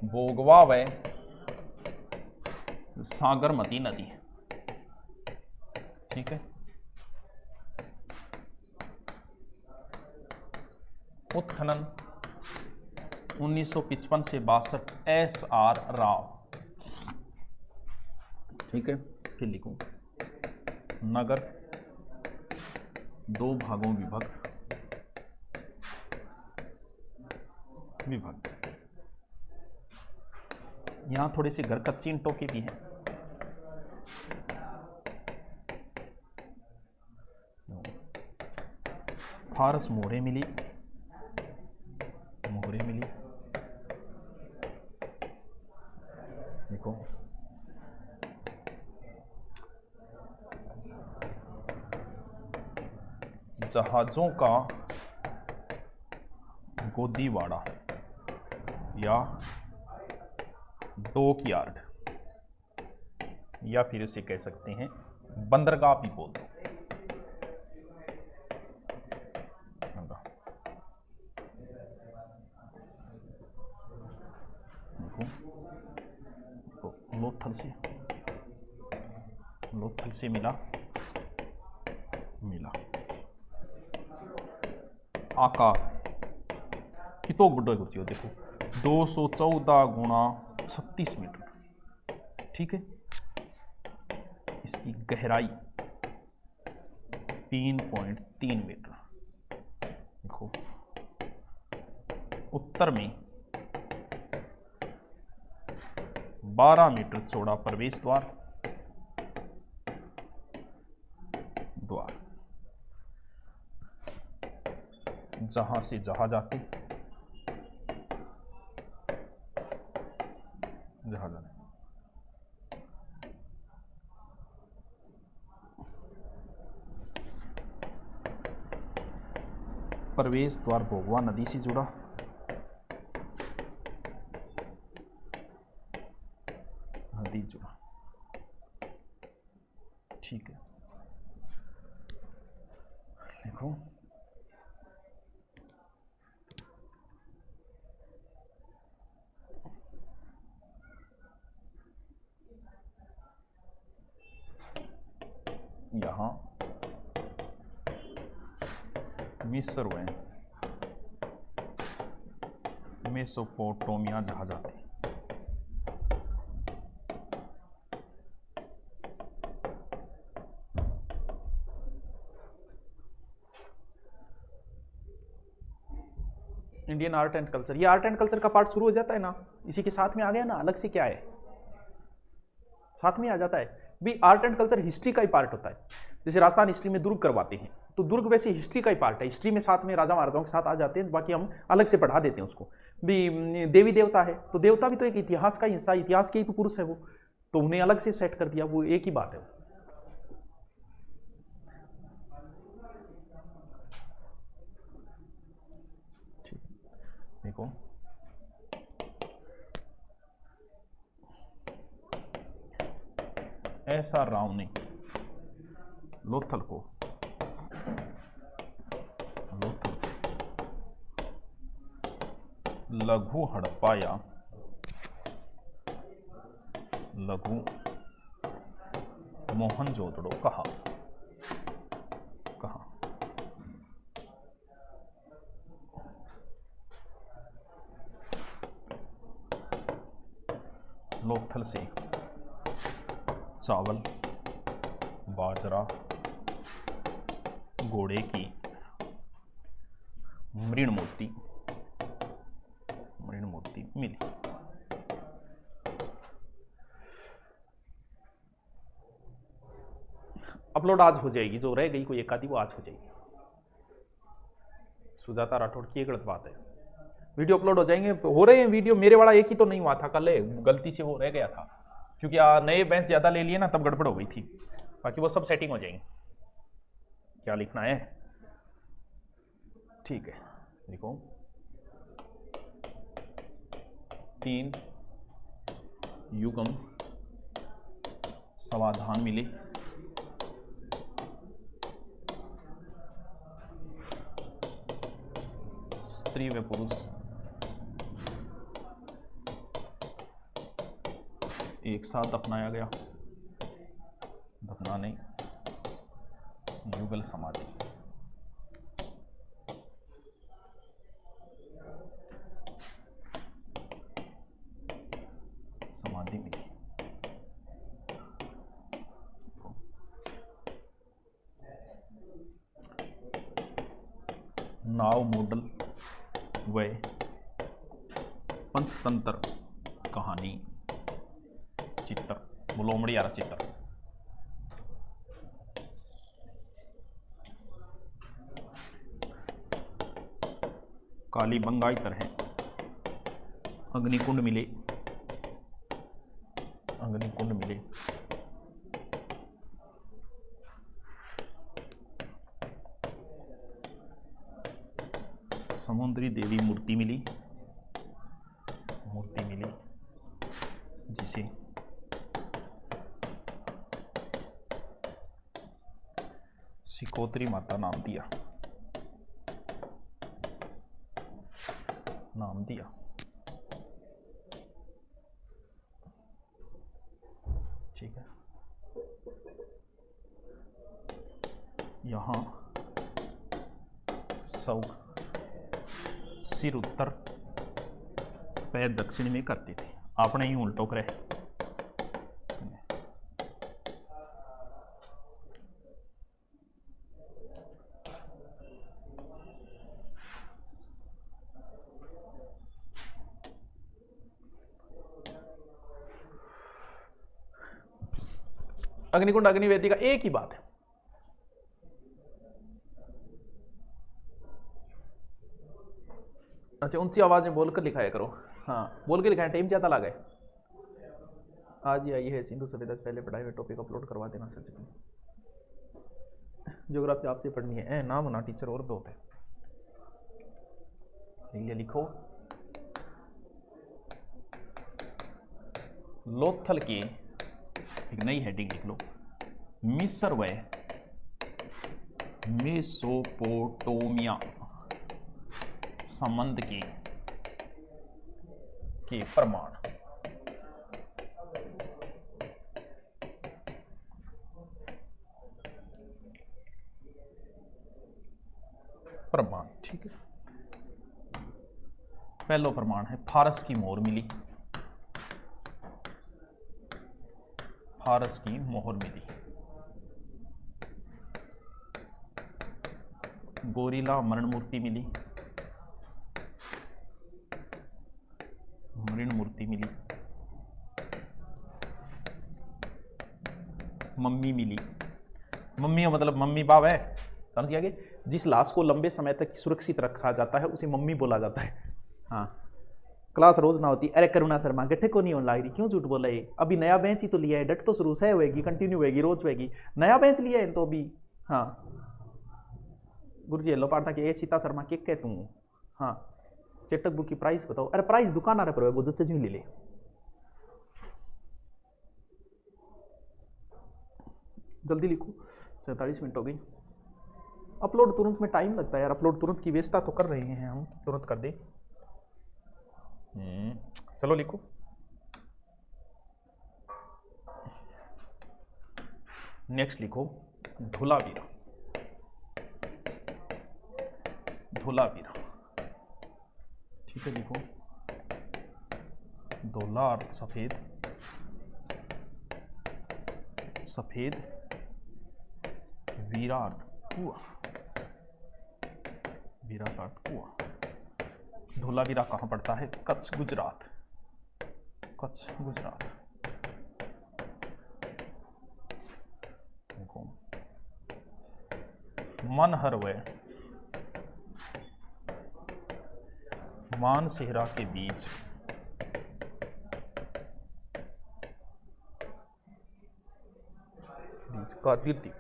भोगवा व सागरमती नदी। ठीक है, उत्खनन 1955 से 62, SR राव। ठीक है, फिर लिखूं नगर 2 भागों विभक्त। यहां थोड़े से घर कच्ची ईंटों के भी हैं। फारस मोहरे मिली, देखो जहाजों का गोदीवाड़ा या डॉक यार्ड, या फिर उसे कह सकते हैं बंदरगाह भी बोल दो। लोथल से मिला आकार कितो बड़ो हो, देखो 214 गुणा 36 मीटर। ठीक है, इसकी गहराई 3.3 मीटर। देखो उत्तर में 12 मीटर चौड़ा प्रवेश द्वार, जहां से जहाज आते, प्रवेश द्वार भोगवा नदी से जुड़ा, ठीक है। देखो यहां मिस्र हुए, मेसोपोटामिया जहाज आते, इंडियन आर्ट एंड कल्चर, ये आर्ट एंड कल्चर का पार्ट शुरू हो जाता है ना, इसी के साथ में आ गया ना, अलग से क्या है, साथ में आ जाता है भी। आर्ट एंड कल्चर हिस्ट्री का ही पार्ट होता है। जैसे राजस्थान हिस्ट्री में दुर्ग करवाते हैं, तो दुर्ग वैसे हिस्ट्री का ही पार्ट है, हिस्ट्री में साथ में राजा महाराजाओं के साथ आ जाते हैं, बाकी हम अलग से पढ़ा देते हैं उसको भी। देवी देवता है तो देवता भी तो एक इतिहास का हिस्सा, इतिहास के ही तो पुरुष है वो, तो उन्हें अलग से सेट कर दिया, वो एक ही बात है। देखो ऐसा राव ने लोथल को लघु हड़प्पा या लघु मोहनजोदड़ो कहा। लोथल से चावल, बाजरा, घोड़े की मृण मूर्ति मिली। अपलोड आज हो जाएगी, जो रह गई कोई एक आधी वो आज हो जाएगी। सुजाता राठौड़ की गलत बात है, वीडियो अपलोड हो जाएंगे, हो रहे हैं वीडियो। मेरे वाला एक ही तो नहीं हुआ था, कल गलती से वो रह गया था, क्योंकि नए बेंच ज्यादा ले लिए ना, तब गड़बड़ हो गई थी। बाकी वो सब सेटिंग हो जाएंगे। क्या लिखना है, ठीक है, देखो 3 युगम समाधान मिले, स्त्री व पुरुष एक साथ अपनाया गया, दफना नहीं, युगल समाधि। समाधि मिली। नाव मॉडल व पंचतंत्र कहानी चित्र, लोमड़ी यारा चित्र। काली बंगाई तरह अग्निकुंड मिले, समुद्री देवी मूर्ति मिली, जिसे सिकोत्री माता नाम दिया। ठीक है, यहां सौ सिर उत्तर पैर दक्षिण में करते थे, आपने ही उल्टो करे। अग्निकुंड अग्निवेदी का एक ही बात है। अच्छा, ऊंची आवाज में बोलकर लिखाया करो। हाँ, बोल के लिखाएं, टाइम ज्यादा लगा है। आज ही आई है सिंधु सभ्यता से पहले पढ़ाई हुए टॉपिक अपलोड करवा देना सर जी। ज्योग्राफी आपसे पढ़नी है, नाम होना टीचर और दो है। लिखो लोथल की एक नई हेडिंग लिख लो, मिस्र व मेसोपोटामिया संबंध के प्रमाण। ठीक है, पहला प्रमाण है फारस की मोहर मिली, गोरिल्ला मरण मूर्ति मिली, मूर्ति मिली, मम्मी मिली। मम्मी का मतलब मम्मी बाप है, समझ गया कि जिस लाश को लंबे समय तक सुरक्षित रखा जाता है उसे मम्मी बोला जाता है। हाँ, क्लास रोज ना होती, अरे करुणा शर्मा गठे को नहीं होने लग रही, क्यों झूठ बोला ये, अभी नया बेंच ही तो लिया है, डट तो शुरू से होएगी, कंटिन्यू होएगी, रोज होएगी, नया बेंच लिया है तो अभी। हाँ गुरु जी लो पार्था के ए सीता शर्मा के कह तू। हाँ चेटक बुक की प्राइस बताओ, अरे प्राइस दुकान आ रहा पर वो जच्चे जी ले ले। जल्दी लिखो, 47 मिनट हो गई। अपलोड तुरंत में टाइम लगता है यार, अपलोड तुरंत की व्यवस्था तो कर रहे हैं हम, तुरंत कर दे। चलो लिखो। नेक्स्ट लिखो धोलावीरा। धोलावीरा, ठीक है लिखो। धोला अर्थ सफेद, सफेद, वीरा अर्थ कुआं, वीरा का अर्थ कुआं। धोलावीरा कहाँ पड़ता है? कच्छ गुजरात, कच्छ गुजरात। मनहरवे मानसेहरा के बीच कादिर द्वीप,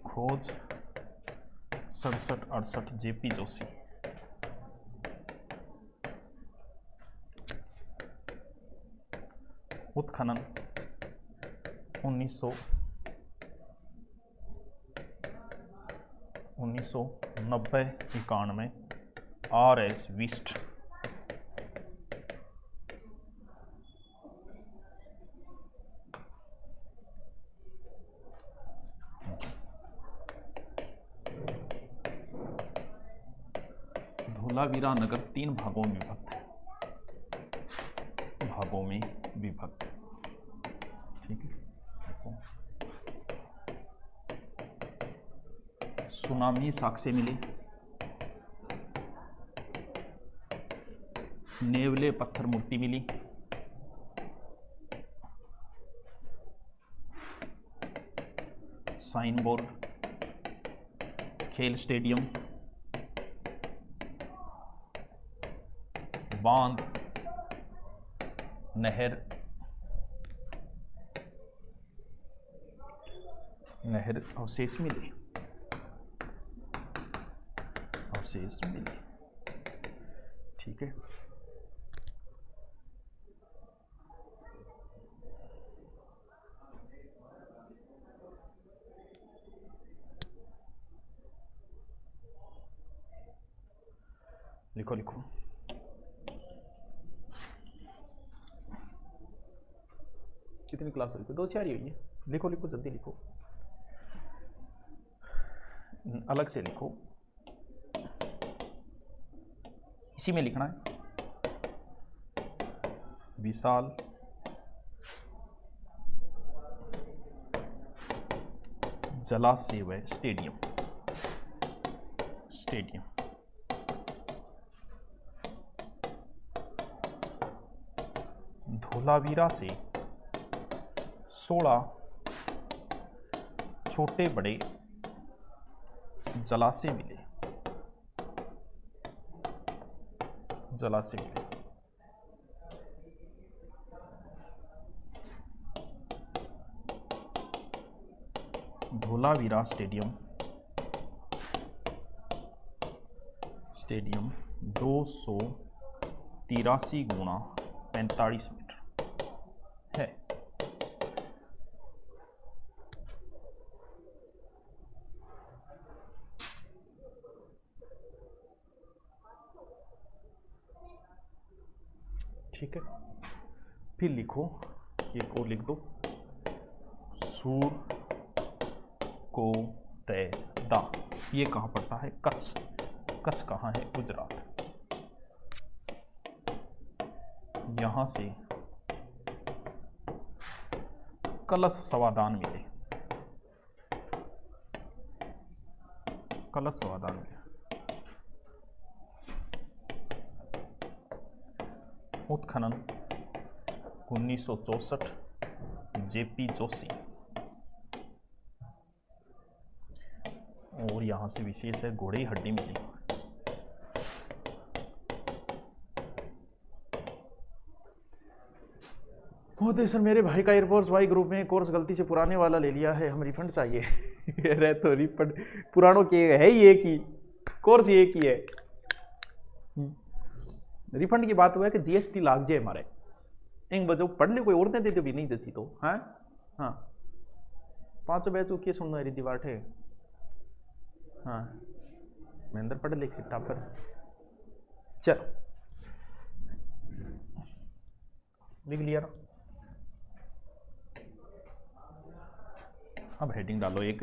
खोज 67-68 जेपी जोशी। उत्खनन 1990-91 RS विस्ट। धोलावीरा नगर 3 भागों में विभक्त है, भागों में विभक्त, ठीक है। सुनामी साक्ष्य मिले, नेवले पत्थर मूर्ति मिली, साइन बोर्ड, खेल स्टेडियम, बांध, नहर, नहर अवशेष मिले, अवशेष मिले, ठीक है। लिखो लिखो। कितनी क्लास हुई? 2-4 ही हुई है। लिखो लिखो जल्दी लिखो, अलग से लिखो, इसी में लिखना है। विशाल जलाशय व स्टेडियम, स्टेडियम। धोलावीरा से 16 छोटे बड़े जलाशय मिले, जलाशय मिले। धोलावीरा स्टेडियम, स्टेडियम 283 गुणा 45 मीटर है। ठीक है, फिर लिखो, एक और लिख दो, सूर को तैदा, ये कहाँ पड़ता है? कच्छ। कच्छ कहाँ है? गुजरात। यहां से कलश समाधान मिले, कलश समाधान में उत्खनन 1964 जेपी जोशी। और यहां से विशेष है घोड़े की हड्डी मिली। मोदी सर मेरे भाई का एयरफोर्स वाई ग्रुप में कोर्स गलती से पुराने वाला ले लिया है, हम रिफंड चाहिए। अरे तो रिफंड पुरानों के है ही एक ही कोर्स, एक ही है। रिफंड की बात हुआ है कि जीएसटी लाग जाए हमारे एक बजे पढ़ ले, कोई और दे दे भी नहीं जची तो। हाँ हाँ 5 बैच की सुन रही दीवार ठे। हाँ महेंद्र पढ़ ले चिट्ठा पर। चलो लिख लिया ना। अब हेडिंग डालो एक,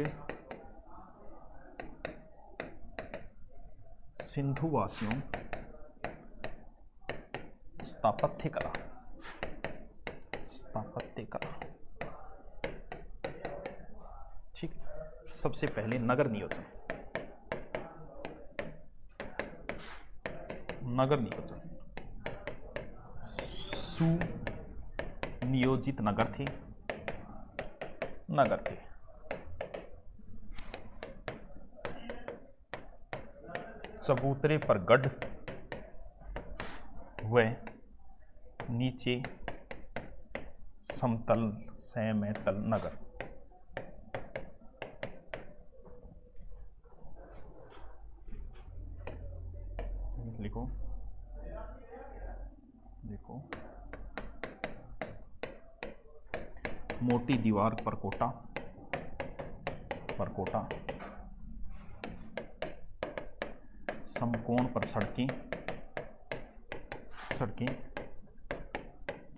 सिंधु वासियों स्थापत्य कला। स्थापत्य कला ठीक। सबसे पहले नगर नियोजन। नगर नियोजन सुनियोजित नगर थे। नगर थे चबूतरे पर गढ़ व नीचे समतल सैमतल नगर। लिखो देखो मोटी दीवार पर कोटा समकोण पर सड़कें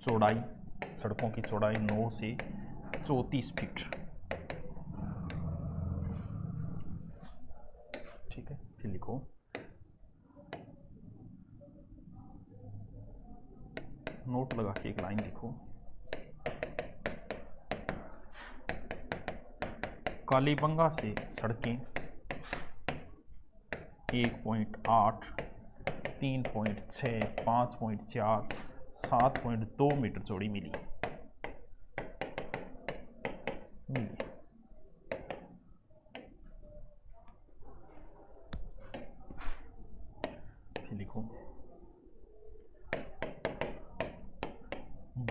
चौड़ाई, सड़कों की चौड़ाई 9 से 34 फीट। ठीक है फिर लिखो नोट लगा के एक लाइन लिखो, कालीबंगा से सड़कें 1.8, 3.6, 5.4, 7.2 मीटर चौड़ी मिली। लिखो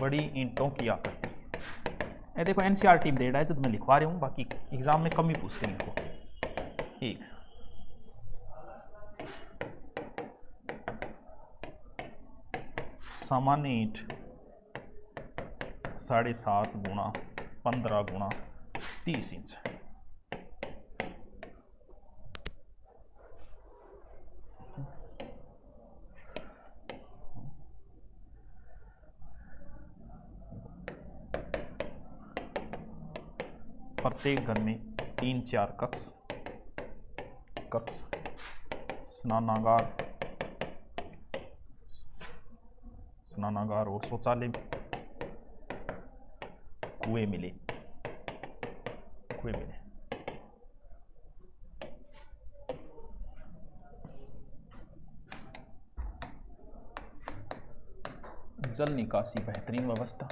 बड़ी ईंटों की आकृति। ये देखो एनसीईआरटी में दे रहा है, जब मैं लिखवा रहा हूँ, बाकी एग्जाम में कम ही पूछते हैं इनको। एक सामान्य ईंट 7.5 गुणा 15 गुणा 30 इंच। प्रत्येक घर में 3-4 कक्ष, स्नानागार और शौचालय, कुएं मिले। जल निकासी बेहतरीन व्यवस्था।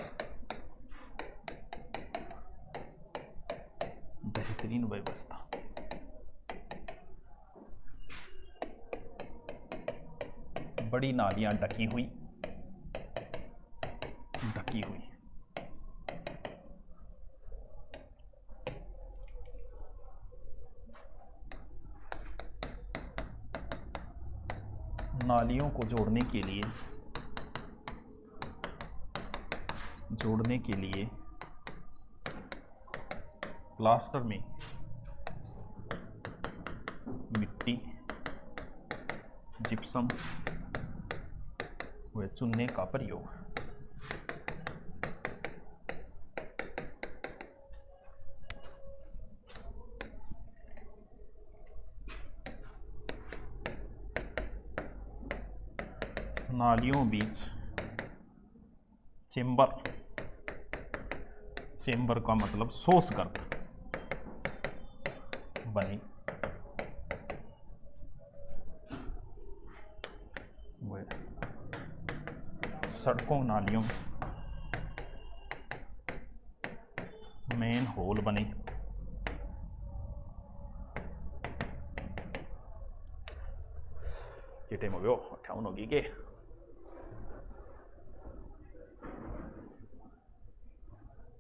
बड़ी नालियां ढकी हुई। नालियों को जोड़ने के लिए प्लास्टर में मिट्टी, जिप्सम व चूने का प्रयोग। नालियों बीच चेंबर का मतलब शोषगर्त बने। सड़कों नालियों मेन होल बने। ये टाइम हो गयो 58 होगी के।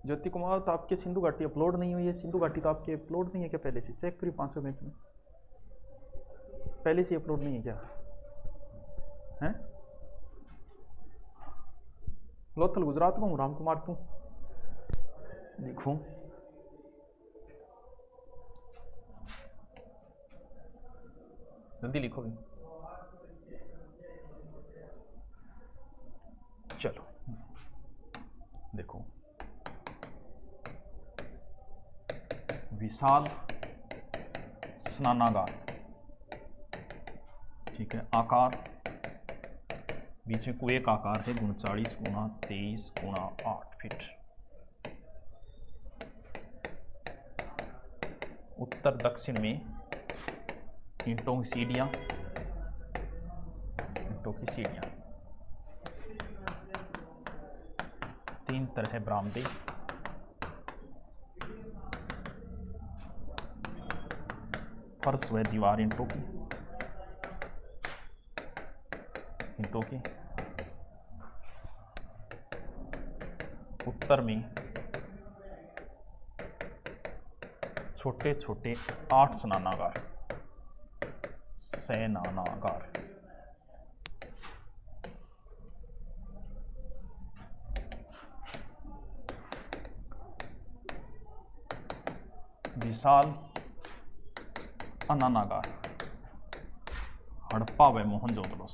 ज्योति कुमार, तो आपके सिंधु घाटी अपलोड नहीं हुई है। सिंधु घाटी तो आपके अपलोड नहीं है क्या पहले से? चेक करिए 500 बेंच में पहले से अपलोड नहीं है क्या? हैं? लोथल गुजरात में हूँ राम कुमार, तू देखो जल्दी लिखो भी। चलो देखो, विशाल स्नानागार, ठीक है। आकार बीच में कुएं का आकार है 39 गुणा 23 गुणा 8 फीट। उत्तर दक्षिण में ईंटों की सीढ़ियां, तीन तरह बरामदे, फर्श व दीवार ईंटों की। उत्तर में छोटे छोटे 8 स्नानागार। विशाल अनानागार हड़प्पा व मोहनजोदड़ो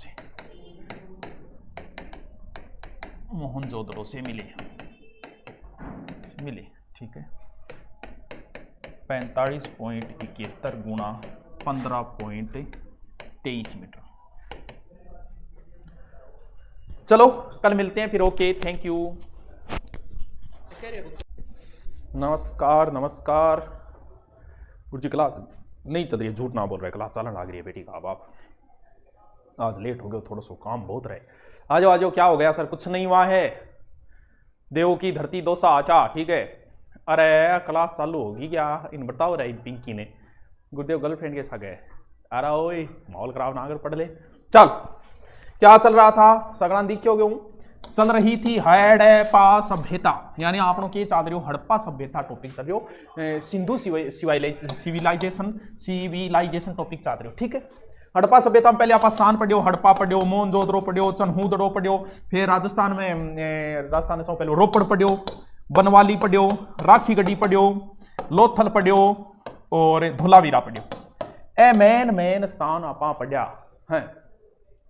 से मिले, ठीक है। 45.71 गुणा 15.23 मीटर। चलो कल मिलते हैं फिर। Okay, thank you. नमस्कार गुरुजी, क्लास नहीं चल रही है, झूठ ना बोल रहे, क्लास चलने लग रही है बेटी का। अब आप आज लेट हो गए, थोड़ा सा काम बहुत रहे। आ जाओ क्या हो गया सर? कुछ नहीं हुआ है, देव की धरती दोसा आचा, ठीक है। अरे क्लास चालू होगी क्या? इन बताओ रही पिंकी ने गुरुदेव गर्लफ्रेंड के साथ गए। अरे ओए माहौल खराब ना अगर पढ़ ले। चल क्या चल रहा था? सगड़ा दिख क्यों गयो? चल रही थी हड़प्पा सभ्यता, यानी आप लोग के चाह रहे हो हड़प्पा सभ्यता टॉपिक चल रही हो। सिंधु सिविलाइजेशन टॉपिक चाह रहे हो, ठीक है। हड़प्पा सभ्यता में पहले आप स्थान पढ़ियो, हड़प्पा पढ़ियो, मोहनजोदड़ो पढ़ियो, चन्हूदड़ो पढ़ियो, फिर राजस्थान से पहले रोपड़ पढ़ियो, बनवाली पढ़ियो, राखी गढ़ी पढ़ियो, लोथल पढ़ियो और धोलावीरा पढ़ियो। ए मेन स्थान आप पढ़िया है।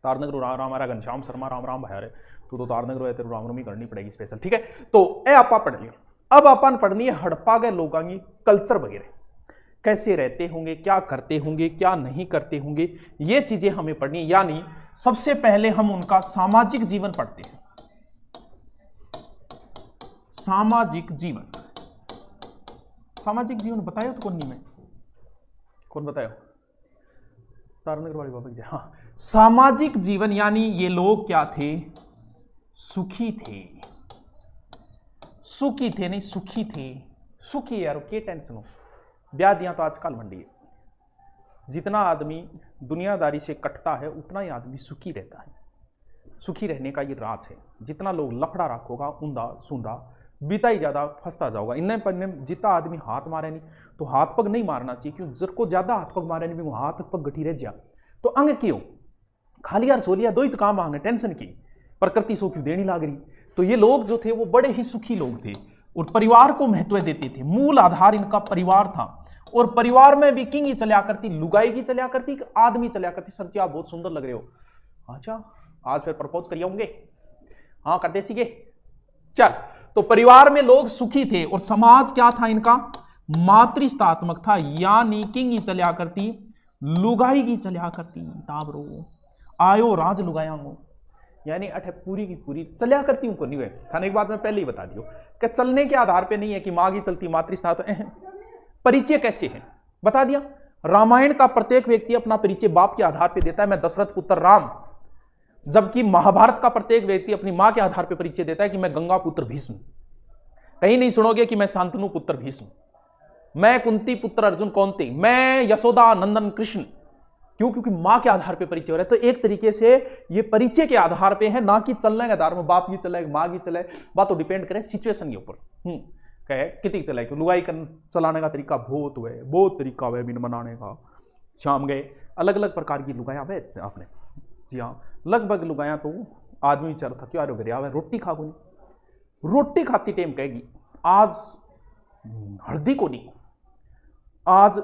तारनगर राम हमारा घनश्याम शर्मा राम भाया रे, तू तो तारनगर है, तेरे रामनवमी करनी पड़ेगी स्पेशल, ठीक है। तो ए आप पढ़ लियो। अब अपन पढ़नी है हड़प्पा के लोगों की कल्चर वगैरह, कैसे रहते होंगे, क्या करते होंगे, क्या नहीं करते होंगे, ये चीजें हमें पढ़नी। यानी सबसे पहले हम उनका सामाजिक जीवन पढ़ते हैं। सामाजिक जीवन बताया तो कौन बताया? तारनगर वाली बाबा जी। हाँ, सामाजिक जीवन यानी ये लोग क्या थे? सुखी थे। सुखी यार, क्या टेंशन हो? ब्याह दिया तो आजकल मंडी है। जितना आदमी दुनियादारी से कटता है उतना ही आदमी सुखी रहता है। सुखी रहने का ये राज है। जितना लोग लफड़ा रखोगा ऊंधा सूंधा बीता ही ज्यादा फंसता जाओगा। इन्हें पन्ने जितना आदमी हाथ मारे नहीं तो हाथ पग नहीं मारना चाहिए, क्यों जिसको ज्यादा हाथ पग मारे नहीं हाथ पग गठी रह जा तो अंग क्यों खाली यार सोलिया दो ही तो काम आंगे टेंशन की प्रकृति सो क्यों देनी लाग रही। तो ये लोग जो थे वो बड़े ही सुखी लोग थे और परिवार को महत्व देते थे। मूल आधार इनका परिवार था और परिवार में भी किंग ही चलिया करती, लुगाई की चलिया करती, आदमी चलिया करती। सर जी आप बहुत सुंदर लग रहे हो। अच्छा आज फिर प्रपोज करिए होंगे? हाँ करते सीखे। चल, तो परिवार में लोग सुखी थे और समाज क्या था इनका? मातृस्तात्मक था, यानी किंग ही चलिया करती, लुगाई की चलिया करती। टाबरो आयो राज लुगायांगो, यानी अठे पूरी की पूरी चलिया करती हूं को नहीं हुए। थाने एक बात मैं पहले ही बता दियो कि चलने के आधार पे नहीं है कि माँ की चलती मातृस्तात्मक। परिचय कैसे है बता दिया। रामायण का प्रत्येक व्यक्ति अपना परिचय बाप के आधार पे देता है। मैं दशरथ पुत्र राम, जबकि महाभारत का प्रत्येक व्यक्ति अपनी मां के आधार पर परिचय देता है कि मैं गंगा पुत्र भीष्म। कहीं नहीं सुनोगे कि मैं शांतनु पुत्र भीष्म, मैं कुंती पुत्र अर्जुन कौंते, मैं यशोदा नंदन कृष्ण। क्यों? क्योंकि मां के आधार पर परिचय हो रहा है। तो एक तरीके से ये परिचय के आधार पे है, ना कि चलने के आधार में बाप की चले मां की चले। बात तो डिपेंड करे सिचुएशन के ऊपर। कहे कितनी चलाए कि लुगाई चलाने का तरीका बहुत तरीका है बिन बनाने का। शाम गए अलग अलग प्रकार की लुगाया वे आपने, जी हाँ, लगभग लुगाया तो आदमी चल था क्यों घर आवे रोटी खा को नहीं, रोटी खाती टाइम कहेगी आज हल्दी को नहीं, आज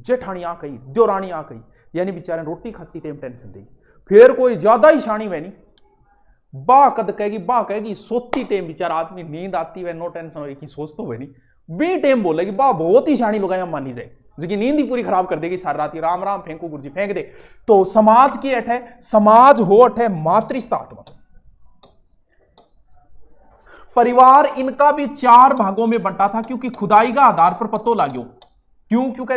जेठानी आ गई, द्योरानी आ गई, यानी बेचारे रोटी खाती टाइम टेंशन देगी। फिर कोई ज्यादा ही शानी वह नहीं, बा कद कहेगी सोती टाइम बेचारा आदमी नींद आती है नो टेंशन हो की सोच तो वह नहीं, बी टाइम बोलेगी बा बहुत ही शानी लुगाया मानी जाए, जिसकी नींद ही पूरी खराब कर देगी सारी रात। राम राम फेंको गुरुजी फेंक दे। तो समाज की अठ है, समाज हो अठ है मातृस्तात्मा। परिवार इनका भी 4 भागों में बंटा था, क्योंकि खुदाई का आधार पर पतो लाग्यो। क्यों? क्योंकि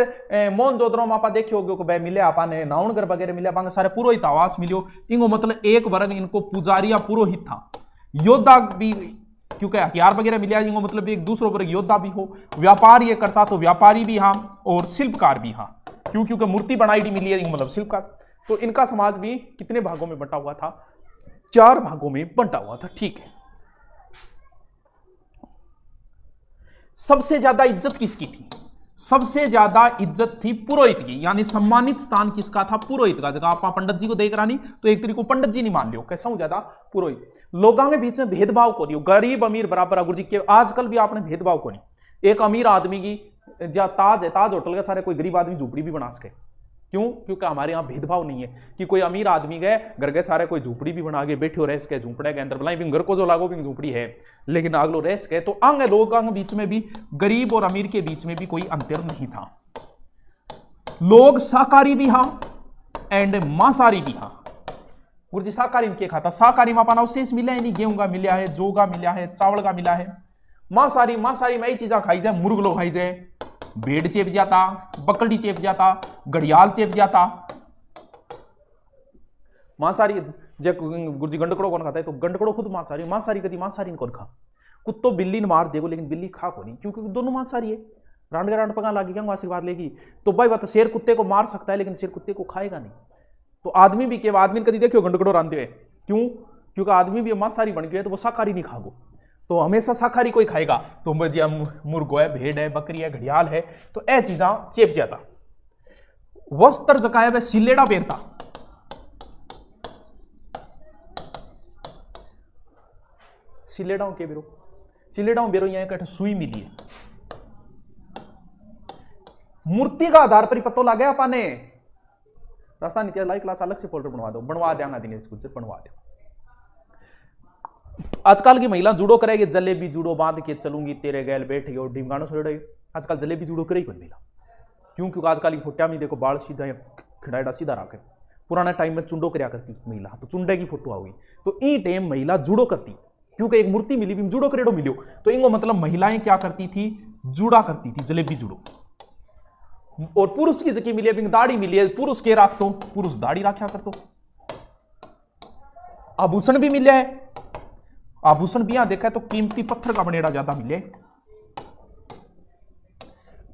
मोहनजोदड़ो में आप देखे होगे मिले आपा ने नाउनगर वगैरह मिले आपा सारे पुरोहित आवास मिलियो। इनको मतलब एक वर्ग इनको पुजारी या पुरोहित था। योद्धा भी क्योंकि हथियार वगैरह मिले, इनको मतलब एक दूसरों वर्ग योद्धा भी हो। व्यापार ये करता तो व्यापारी भी हाँ, और शिल्पकार भी हाँ। क्यों? क्योंकि मूर्ति बनाई भी मिली है, मतलब शिल्पकार। तो इनका समाज भी कितने भागों में बंटा हुआ था? 4 भागों में बंटा हुआ था। ठीक है, सबसे ज्यादा इज्जत किसकी थी? सबसे ज्यादा इज्जत थी पुरोहित की, यानी सम्मानित स्थान किसका था? पुरोहित का। जगह आप पंडित जी को देख रहा नहीं तो एक तरीके को पंडित जी नहीं मान लियो, कैसा हूं ज्यादा पुरोहित। लोगों के बीच में भेदभाव को नहीं, गरीब अमीर बराबर। गुरु जी के आजकल भी आपने भेदभाव को नहीं। एक अमीर आदमी की ताज है, ताज होटल के सारे कोई गरीब आदमी झूपड़ी भी बना सके। क्यों? क्योंकि हमारे यहाँ भेदभाव नहीं है कि कोई अमीर आदमी गए घर के सारे कोई झूपड़ी भी बना के बैठे हो रह सके, झूपड़े के अंदर बुलाई भी घर को जो लागो भी झूपड़ी है लेकिन आगलो रह सके। तो अंग लोगों के बीच में भी, गरीब और अमीर के बीच में भी कोई अंतर नहीं था। लोग शाकाहारी भी हाँ एंड मांसाहारी भी हाँ। गुरु जी शाकाहारी में क्या खाता? शाकाहारी में अपना शेष मिला है नहीं, गेहूं का मिला है, जौ का मिला है, चावल का मिला है। मांसाहारी में यही चीजा खाई जाए, मुर्ग लोग खाई जाए, भेड़ चेप जाता, बकरी चेप जाता, घड़ियाल चेप जाता। मांसाहारी गुरुजी गंडकड़ो कौन खाता है? तो गंडकड़ो खुद मांसाहारी कभी मांसाहारी कौन खा? कुत्तो बिल्ली ने मार देगो लेकिन बिल्ली खा को नहीं, क्योंकि दोनों मांसाहारी है। रांड पगा लागी क्या आशीर्वाद लेगी तो भाई बात शेर कुत्ते को मार सकता है लेकिन शेर कुत्ते को खाएगा नहीं। तो आदमी भी केवल आदमी कभी देखियो गंडकड़ो रांधते हुए, क्यों? क्योंकि आदमी भी मांसाहारी बन गया तो वो शाकाहारी नहीं खागो, तो हमेशा शाकाहारी कोई खाएगा। तो मुर्गो है, भेड़ है, बकरी है, घड़ियाल है, तो ए चीजा चेप जाता। वस्त्र जकाया वह सिलेड़ा बेरता। सिलेड़ाओं के बेरो, सिलेड़ाओं बेरो यहां कट सुई मिली है। मूर्ति का आधार पर ही पतो लगा पाने रास्ता नीचे लाइव क्लास अलग से फोल्डर बनवा देना दिनेश कुछ बनवा दे। आजकल की महिला जूडो करेगी, जलेबी जूडो बांध के चलूंगी तेरे गैल बैठ गए ढीमगानो छोड़े। आजकल जलेबी जूडो करे कोई महिला, क्यों? क्योंकि आजकल की फोटिया में देखो बाल सीधा या खिड़ाइडा सीधा रखे। पुराने टाइम में चुंडो करया करती महिला, तो चुंडे की फोटो आओगी तो ई टाइम महिला जूडो करती, क्योंकि एक मूर्ति मिली भी जूडो करेडो मिलियो। तो इनको मतलब महिलाएं क्या करती थी? जूडा करती थी, जलेबी जूडो। और पुरुष की जगह मिली दाढ़ी मिली है, पुरुष के राख तो पुरुष दाढ़ी रखा कर तो। आभूषण भी मिले है, आभूषण भी यहां देखा है तो कीमती पत्थर का बनेड़ा ज्यादा मिले।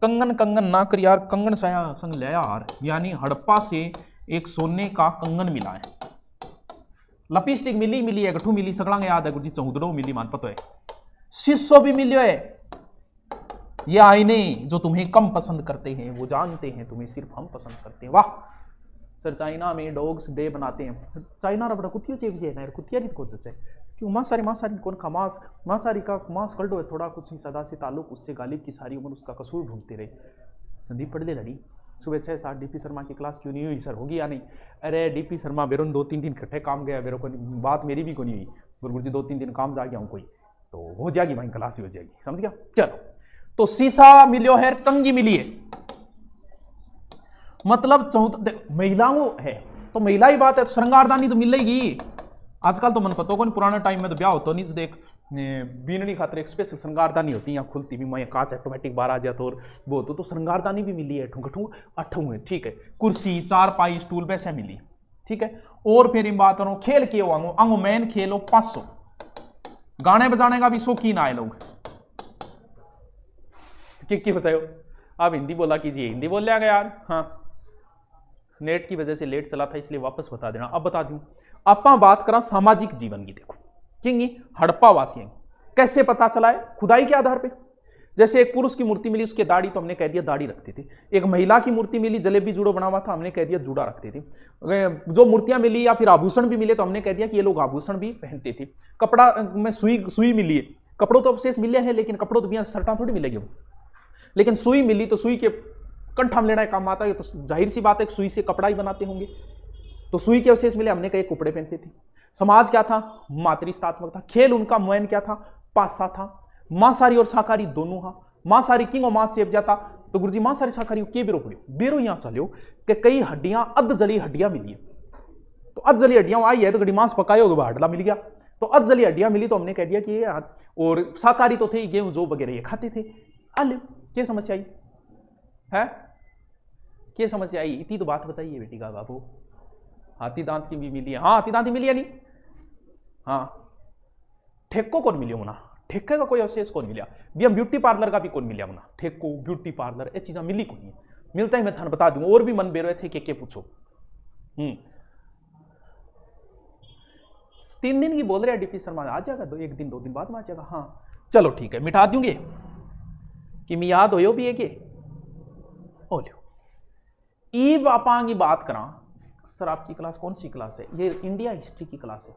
कंगन ना कर यार, कंगन साया संग ले यार, यानी हड़प्पा से एक सोने का कंगन मिला है। लपिस्टिक मिली है, गठू मिली, सगड़ा याद है गुरुजी, 14 मिली मान पतो है। शीशो भी मिलियो है। ये आईने जो तुम्हें कम पसंद करते हैं वो जानते हैं तुम्हें सिर्फ हम पसंद करते हैं। वाह सर, चाइना में डॉग्स डे बनाते हैं। चाइना रा बड़ा कुतियो चेप जे ना कुतिया रीत को जचे क्यों? मांसाहारी कौन खा? मांसाहारी का मांस कल्डो है थोड़ा कुछ ही सदा से ताल्लुक उससे गालिब की सारी उम्र उसका कसूर ढूंढते रहे। संदीप पढ़ ले लड़ी सुबह 6-7 डीपी शर्मा की क्लास क्यों नहीं हुई सर? होगी या नहीं? अरे डीपी शर्मा बेरोन 2-3 दिन इकट्ठे काम गया, मेरे को बात मेरी भी को नहीं हुई। गुरुजी 2-3 दिन काम जा गया हूँ कोई, तो हो जाएगी वहीं क्लास हो जाएगी, समझ गया? चलो, तो शीशा मिलियो है, कंगी मिली है, मतलब महिलाओं है तो महिला ही बात है, तो श्रृंगारदानी तो मिलेगी। आजकल तो मन पतो कौन, पुराने टाइम में तो ब्याह होता नहीं, देख बीननी खातर एक स्पेशल श्रृंगारदानी होती है, खुलती भी मैं कांच ऑटोमेटिक बाहर आ जाता और वो तो श्रृंगारदानी भी मिली है। ठूंग अठू है, ठीक है। कुर्सी, चारपाई, स्टूल वैसे मिली, ठीक है। और फिर इन बात करो खेल के वांगो अंगो मैन खेलो 500, गाने बजाने का भी शौकीन आए लोग। क्या बताओ आप हिंदी बोला कीजिए, हिंदी बोल लिया यार। हाँ नेट की वजह से लेट चला था इसलिए वापस बता देना। अब बता दूं आपा बात करा सामाजिक जीवन की। देखो किंगी हड़प्पा वासियों कैसे पता चला है, खुदाई के आधार पे। जैसे एक पुरुष की मूर्ति मिली उसके दाढ़ी, तो हमने कह दिया दाढ़ी रखते थे। एक महिला की मूर्ति मिली जलेबी जूड़ो बना हुआ था, हमने कह दिया जूड़ा रखते थे। जो मूर्तियां मिली या फिर आभूषण भी मिले तो हमने कह दिया कि ये लोग आभूषण भी पहनते थे। कपड़ा में सुई मिली है, कपड़ों तो अवशेष मिले हैं लेकिन कपड़ों तो बिना सर्टा थोड़ी मिलेगी, लेकिन सुई मिली तो सुई के कंठ हम लेना काम आता है, तो जाहिर सी बात है सुई से कपड़ा ही बनाते होंगे, तो सुई के अवशेष मिले, हमने कहे कपड़े पहनते थे। समाज क्या था, मातृस्थात्मक था। खेल उनका मुयन क्या था, पासा था। मांसाहारी और शाकाहारी दोनों हा। मांसाहारी किंग और मांस सेव जाता, तो गुरुजी मांसाहारी शाकाहारी के बेरो पड़ियो बेरो यहां चलियो कि कई हड्डियां अधजली हड्डियां मिली है, तो अधजली हड्डियां आई है तो गड़ी मांस पकाए हड्डला मिल गया, तो अधजली हड्डियां मिली तो हमने कह दिया कि ये। और शाकाहारी तो थे गेहूं जो वगैरह ये खाते थे। अल क्या समस्या आई है, क्या समस्या आई, इतनी तो बात बताइए बेटी का बाबू। हाथी दांत की भी मिली है, हाँ हाथी दांत की मिली है नहीं, हाँ ठेको कौन मिलियो मुना, ठेके का कोई अवशेष कौन मिला, भी हम ब्यूटी पार्लर का भी कौन मिला मुना, ठेको ब्यूटी पार्लर ये चीजें मिली कौन है, मिलता ही मैं थान बता दूंगा। और भी मन बेरो थे के पूछो। 3 दिन की बोल रहे हैं डीपी शर्मा, आ जाएगा 1 दिन 2 दिन बाद में आ जाएगा। हाँ चलो ठीक है, मिटा दूंगे कि मैं याद हो भी है कि ओलियो ईब आपांगी बात करा। सर आपकी क्लास कौन सी क्लास है, ये इंडिया हिस्ट्री की क्लास है,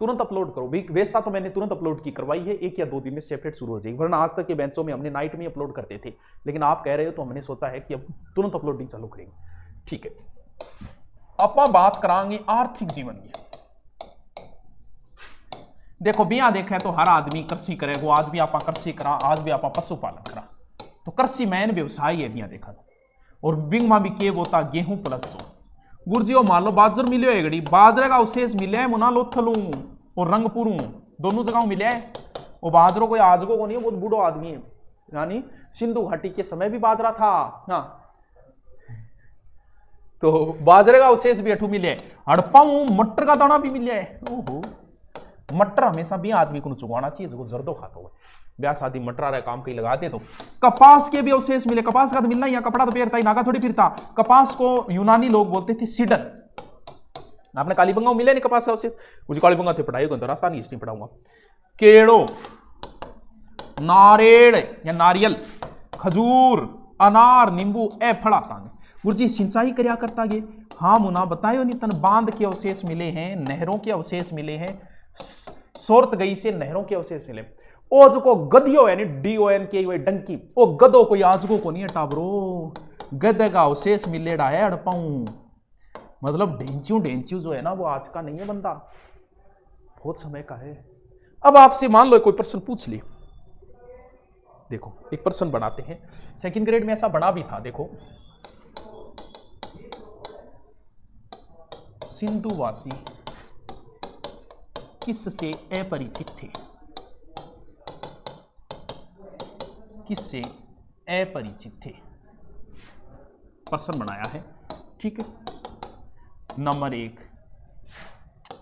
तुरंत अपलोड करो। व्यवस्था तो मैंने तुरंत अपलोड की करवाई है, 1 या 2 दिन में सेपरेट शुरू हो जाएगी, वरना आज तक के बेंचों में हमने नाइट में अपलोड करते थे, लेकिन आप कह रहे हो तो हमने सोचा है कि अब तुरंत अपलोडिंग चालू करेंगे। ठीक है, अपा बात करांगे आर्थिक जीवन की। देखो बिया देखें तो हर आदमी कृषि करे, वो आज भी आप कृषि करा, आज भी आप पशुपालन करा, तो कृषि मैन व्यवसाय है बिया देखा। और बिंग में भी के बोता गेहूं प्लस सो गुरजी मान लो बाजर मिले है गड़ी, बाजरे का अवशेष मिले है मुना लोथलू और रंगपुरू दोनों जगह मिले है। वो बाजरों कोई आज को नहीं है, बहुत बूढ़ो आदमी है, यानी सिंधु घाटी के समय भी बाजरा था। हाँ तो बाजरे का अवशेष भी अठू मिले, हड़पा मटर का दाना भी मिले है। ओहो मटर हमेशा भी आदमी को चुगाना चाहिए जो जर्दो खाता हो, ब्याह शादी मटरा रहे काम कहीं लगाते। तो कपास के भी अवशेष मिले, कपास का तो मिलना ही, कपड़ा तो पेरता ही, नागा थोड़ी फिरता। कपास को यूनानी लोग बोलते थे सिडन। आपने कालीबंगा मिले नहीं कपास का अवशेष, मुझे कालीबंगा थे पढ़ाई तो राजस्थानी हिस्ट्री पढ़ाऊंगा। केड़ो, नारेड़ या नारियल, खजूर, अनार, नींबू ए फल आता है। गुरुजी सिंचाई करया करता ये, हाँ मुना बतायो नहीं तन बांध के अवशेष मिले हैं, नहरों के अवशेष मिले हैं, सोरत गई से नहरों के अवशेष मिले। ओ जो को गदियो यानी DONK वही डंकी, ओ गदो कोई आजगो को नहीं है टाबरो, गदे का अवशेष मिलेड़ा है अड़पाऊं, मतलब ढेंचू जो है ना वो आज का नहीं है बंदा, बहुत समय का है। अब आपसे मान लो कोई प्रश्न पूछ ली, देखो एक प्रश्न बनाते हैं, 2nd ग्रेड में ऐसा बना भी था। देखो सिंधुवासी किससे अपरिचित थे, किससे अपरिचित थे, प्रश्न बनाया है। ठीक है, नंबर 1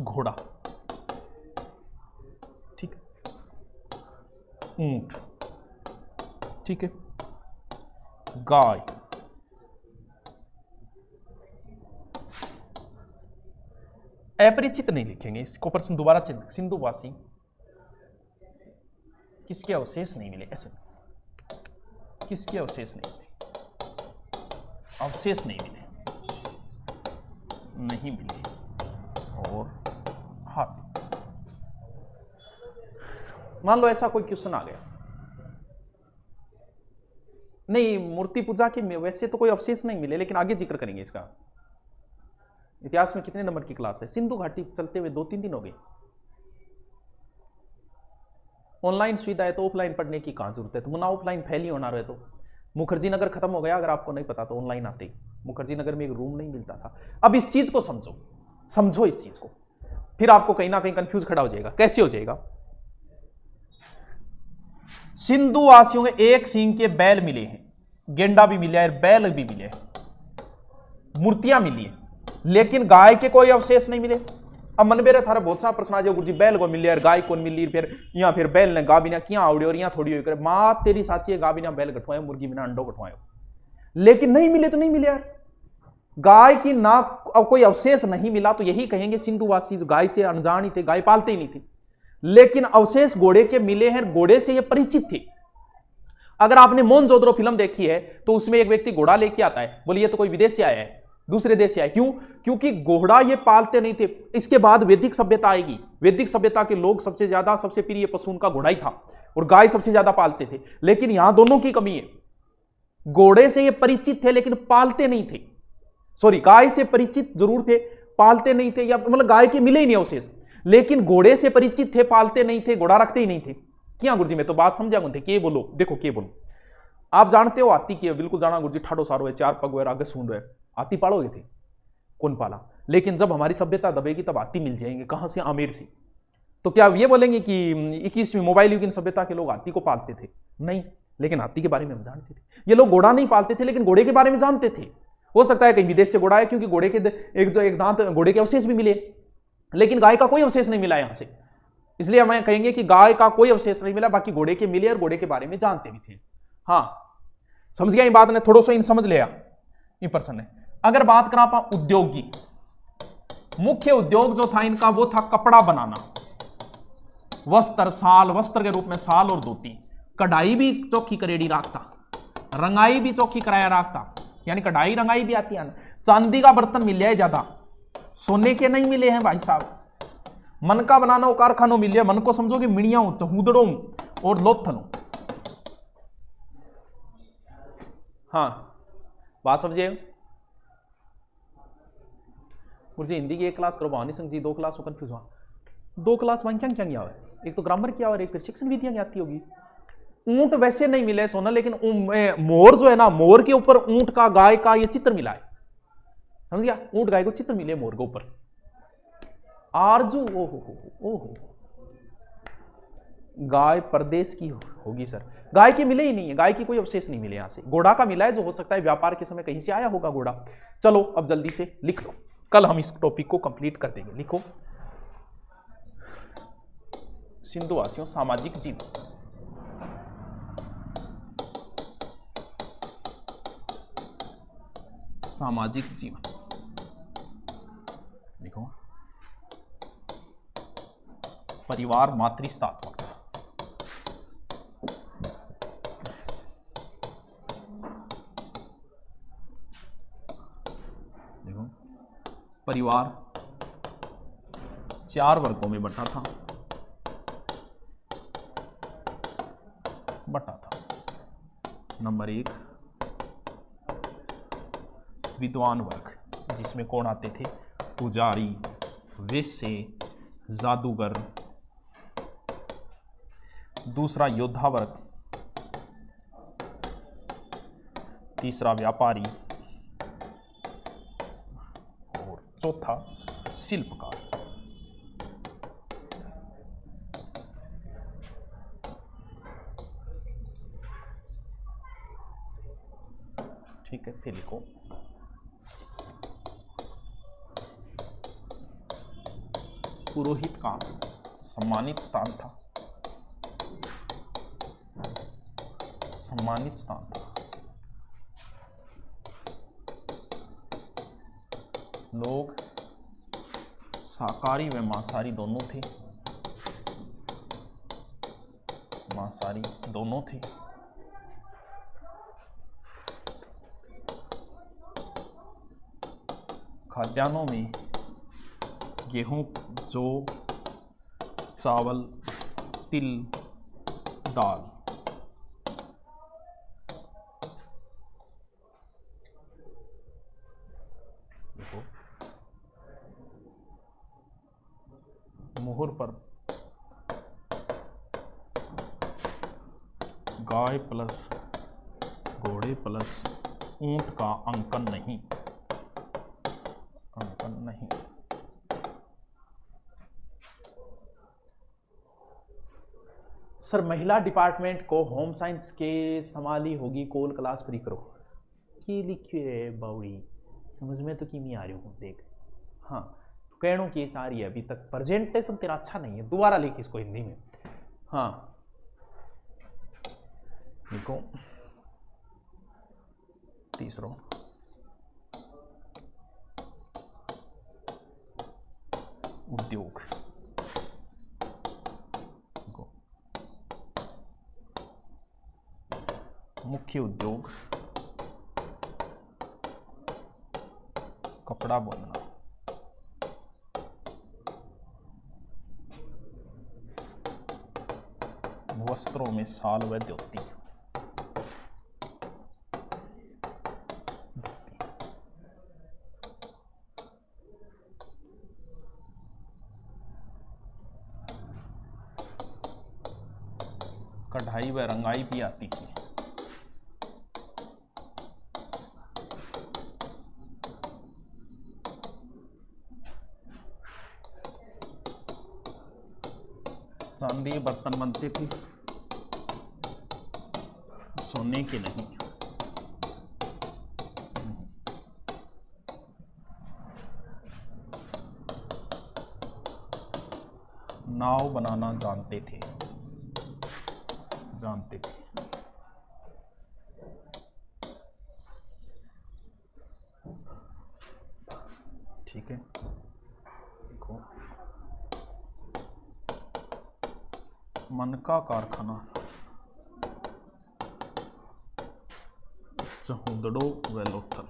घोड़ा, ठीक है, ऊंट, ठीक है, गाय, अपरिचित नहीं लिखेंगे इसको, प्रश्न दोबारा चेक। सिंधुवासी किसके अवशेष नहीं मिले, ऐसे किसके अवशेष नहीं मिले, अवशेष नहीं मिले, नहीं मिले। और हाथ, मान लो ऐसा कोई क्वेश्चन आ गया, नहीं मूर्ति पूजा के में वैसे तो कोई अवशेष नहीं मिले, लेकिन आगे जिक्र करेंगे इसका। इतिहास में कितने नंबर की क्लास है, सिंधु घाटी चलते हुए 2-3 दिन हो गए। ऑनलाइन सुविधा है तो ऑफलाइन पढ़ने की कहां जरूरत है, तो मुना ऑफलाइन फैली होना रहे। तो मुखर्जी नगर खत्म हो गया, अगर आपको नहीं पता तो ऑनलाइन आते ही मुखर्जी नगर में एक रूम नहीं मिलता था। अब इस चीज को समझो इस चीज को, फिर आपको कहीं ना कहीं कंफ्यूज खड़ा हो जाएगा। कैसे हो जाएगा, सिंधु वासियों के एक सींग के बैल मिले हैं, गेंडा भी मिला है, बैल भी मिले हैं, मूर्तियां मिली है, लेकिन गाय के कोई अवशेष नहीं मिले। अब मन मेरे थारा बहुत सा प्रश्न आ जाओ गुरुजी बैल को मिले यार गाय कौन मिली फिर यहाँ फिर बैल ने गा बिना क्या आवड़े और यहाँ थोड़ी करे माँ तेरी साची है गा बिना बैल कटवाए मुर्गी बिना अंडो कटवाए, लेकिन नहीं मिले तो नहीं मिले यार। गाय की ना अब कोई अवशेष नहीं मिला तो यही कहेंगे सिंधुवासी गाय से अनजान ही थे, गाय पालते ही नहीं थे। लेकिन अवशेष घोड़े के मिले हैं, घोड़े से ये परिचित थे। अगर आपने मोहनजोदड़ो फिल्म देखी है तो उसमें एक व्यक्ति घोड़ा लेके आता है, बोले ये तो कोई विदेश से आया है, दूसरे देश से आया। क्यों? क्योंकि घोड़ा ये पालते नहीं थे। इसके बाद वैदिक सभ्यता आएगी। वैदिक सभ्यता के लोग सबसे ज्यादा सबसे प्रिय पशु उनका घोड़ा ही था और गाय सबसे ज्यादा पालते थे। लेकिन यहां दोनों की कमी है, घोड़े से ये परिचित थे लेकिन पालते नहीं थे। सॉरी, गाय से परिचित जरूर थे, पालते नहीं थे, या मतलब गाय के मिले ही नहीं अवशेष, लेकिन घोड़े से परिचित थे, पालते नहीं थे, घोड़ा रखते ही नहीं थे। क्या गुरुजी मैं तो बात समझा कौन थे के बोलो, देखो के बोलो। आप जानते हो हाथी की बिल्कुल जाना गुरुजी, ठाडो सारो है, चार पग है, आगे सूंड है, हाथी पालोगे थे? कौन पाला? लेकिन जब हमारी सभ्यता दबेगी तब हाथी मिल जाएंगे, कहां से? आमेर से। तो क्या ये बोलेंगे कि 21वीं मोबाइल युग सभ्यता के लोग हाथी को पालते थे? नहीं, लेकिन हाथी के बारे में हम जानते थे। ये लोग घोड़ा नहीं पालते थे लेकिन घोड़े के बारे में जानते थे। हो सकता है कहीं विदेश से घोड़ा है, क्योंकि घोड़े के एक दांत घोड़े के अवशेष भी मिले, लेकिन गाय का कोई अवशेष नहीं मिला यहां से। इसलिए हम कहेंगे कि गाय का कोई अवशेष नहीं मिला, बाकी घोड़े के मिले और घोड़े के बारे में जानते भी थे। हाँ समझ गया ये बात ने, थोड़ा सा इन समझ लिया इन पर्सन ने। अगर बात करा आप उद्योग की, मुख्य उद्योग जो था इनका वो था कपड़ा बनाना, वस्त्र, साल, वस्त्र के रूप में साल और धोती। कढ़ाई भी चौकी करेड़ी राखता, रंगाई भी चौकी कराया राखता, यानी कढ़ाई रंगाई भी आती है। चांदी का बर्तन मिले है ज्यादा, सोने के नहीं मिले हैं भाई साहब। मन का बनाना हो कारखानों मिले, मन को समझोगे मिड़िया चहूदड़ों और लोथनों। हाँ बात समझिए गुरुजी, हिंदी की एक क्लास करो भवानी सिंह जी, 2 क्लास कंफ्यूज हुआ। 2 क्लास वहां क्या क्या है, एक तो ग्रामर की और एक फिर शिक्षण विधियां की आती होगी। ऊंट वैसे नहीं मिले सोना, लेकिन मोर जो है ना, मोर के ऊपर ऊंट का, गाय का ये चित्र मिला है, समझ गया? ऊंट गाय को चित्र मिले मोर के ऊपर। आरजू, ओहो, गाय प्रदेश की होगी सर, गाय के मिले ही नहीं है, गाय की कोई अवशेष नहीं मिले। यहां से घोड़ा का मिला है, जो हो सकता है व्यापार के समय कहीं से आया होगा घोड़ा। चलो अब जल्दी से लिख लो, कल हम इस टॉपिक को कंप्लीट कर देंगे। लिखो, सिंधुवासियों सामाजिक जीवन। सामाजिक जीवन लिखो, परिवार मातृस्थात्मक। देखो, परिवार 4 वर्गों में बटा था। नंबर 1 विद्वान वर्ग, जिसमें कौन आते थे? पुजारी, वेश्ये, जादूगर। दूसरा योद्धा वर्ग, तीसरा व्यापारी और चौथा शिल्पकार। ठीक है, फिर लिखो पुरोहित का सम्मानित स्थान था, सम्मानित स्थान था। लोग शाकाहारी व मांसाहारी दोनों थे, मांसाहारी दोनों थे। खाद्यान्नों में गेहूं, जौ, चावल, तिल, दाल। देखो, मोहर पर गाय प्लस घोड़े प्लस ऊंट का अंकन नहीं, अंकन नहीं। सर महिला डिपार्टमेंट को होम साइंस के संभाली होगी, कोल क्लास फ्री करो। की लिखिए बाउड़ी, समझ में तो की नहीं आ रही हूँ। देख हाँ, कहणों की चाह रही है अभी तक प्रेजेंटेशन तेरा अच्छा नहीं है, दोबारा लिख इसको हिंदी में। हाँ देखो तीसरा उद्योग, मुख्य उद्योग कपड़ा बुनना, वस्त्रों में शाल व धोती, कढ़ाई व रंगाई भी आती थी। चांदी बर्तन बनते थे, सोने के नहीं। नाव बनाना जानते थे। ठीक है, देखो मन का कारखाना, चहुदड़ो व लोथल।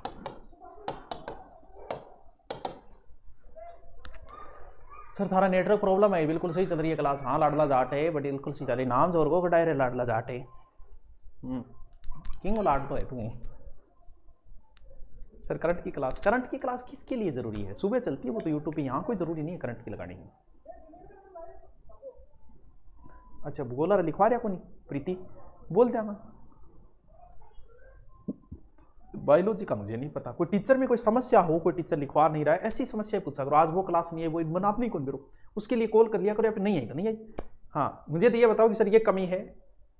सर थारा नेटवर्क प्रॉब्लम है, बिल्कुल सही चल रही है क्लास। हाँ लाडला जाट है, बट बिल्कुल सही चल रही। नाम जोर को कटाए रे लाडला जाट है। किंग लाड तो है तू। सर करंट की क्लास किसके लिए जरूरी है? सुबह चलती है वो तो यूट्यूब पे, यहाँ कोई जरूरी नहीं है करंट की लगाने की। अच्छा भूगोल लिखवा रहा को नहीं प्रीति बोल दिया मैं। बायोलॉजी का मुझे नहीं पता, कोई टीचर में कोई समस्या हो, कोई टीचर लिखवा नहीं रहा है, ऐसी समस्या पूछा करो। आज वो क्लास नहीं है, वो बनाप नहीं कौन करो, उसके लिए कॉल कर लिया करो, या फिर नहीं आई तो नहीं आई। हाँ मुझे तो ये बताओ कि सर ये कमी है,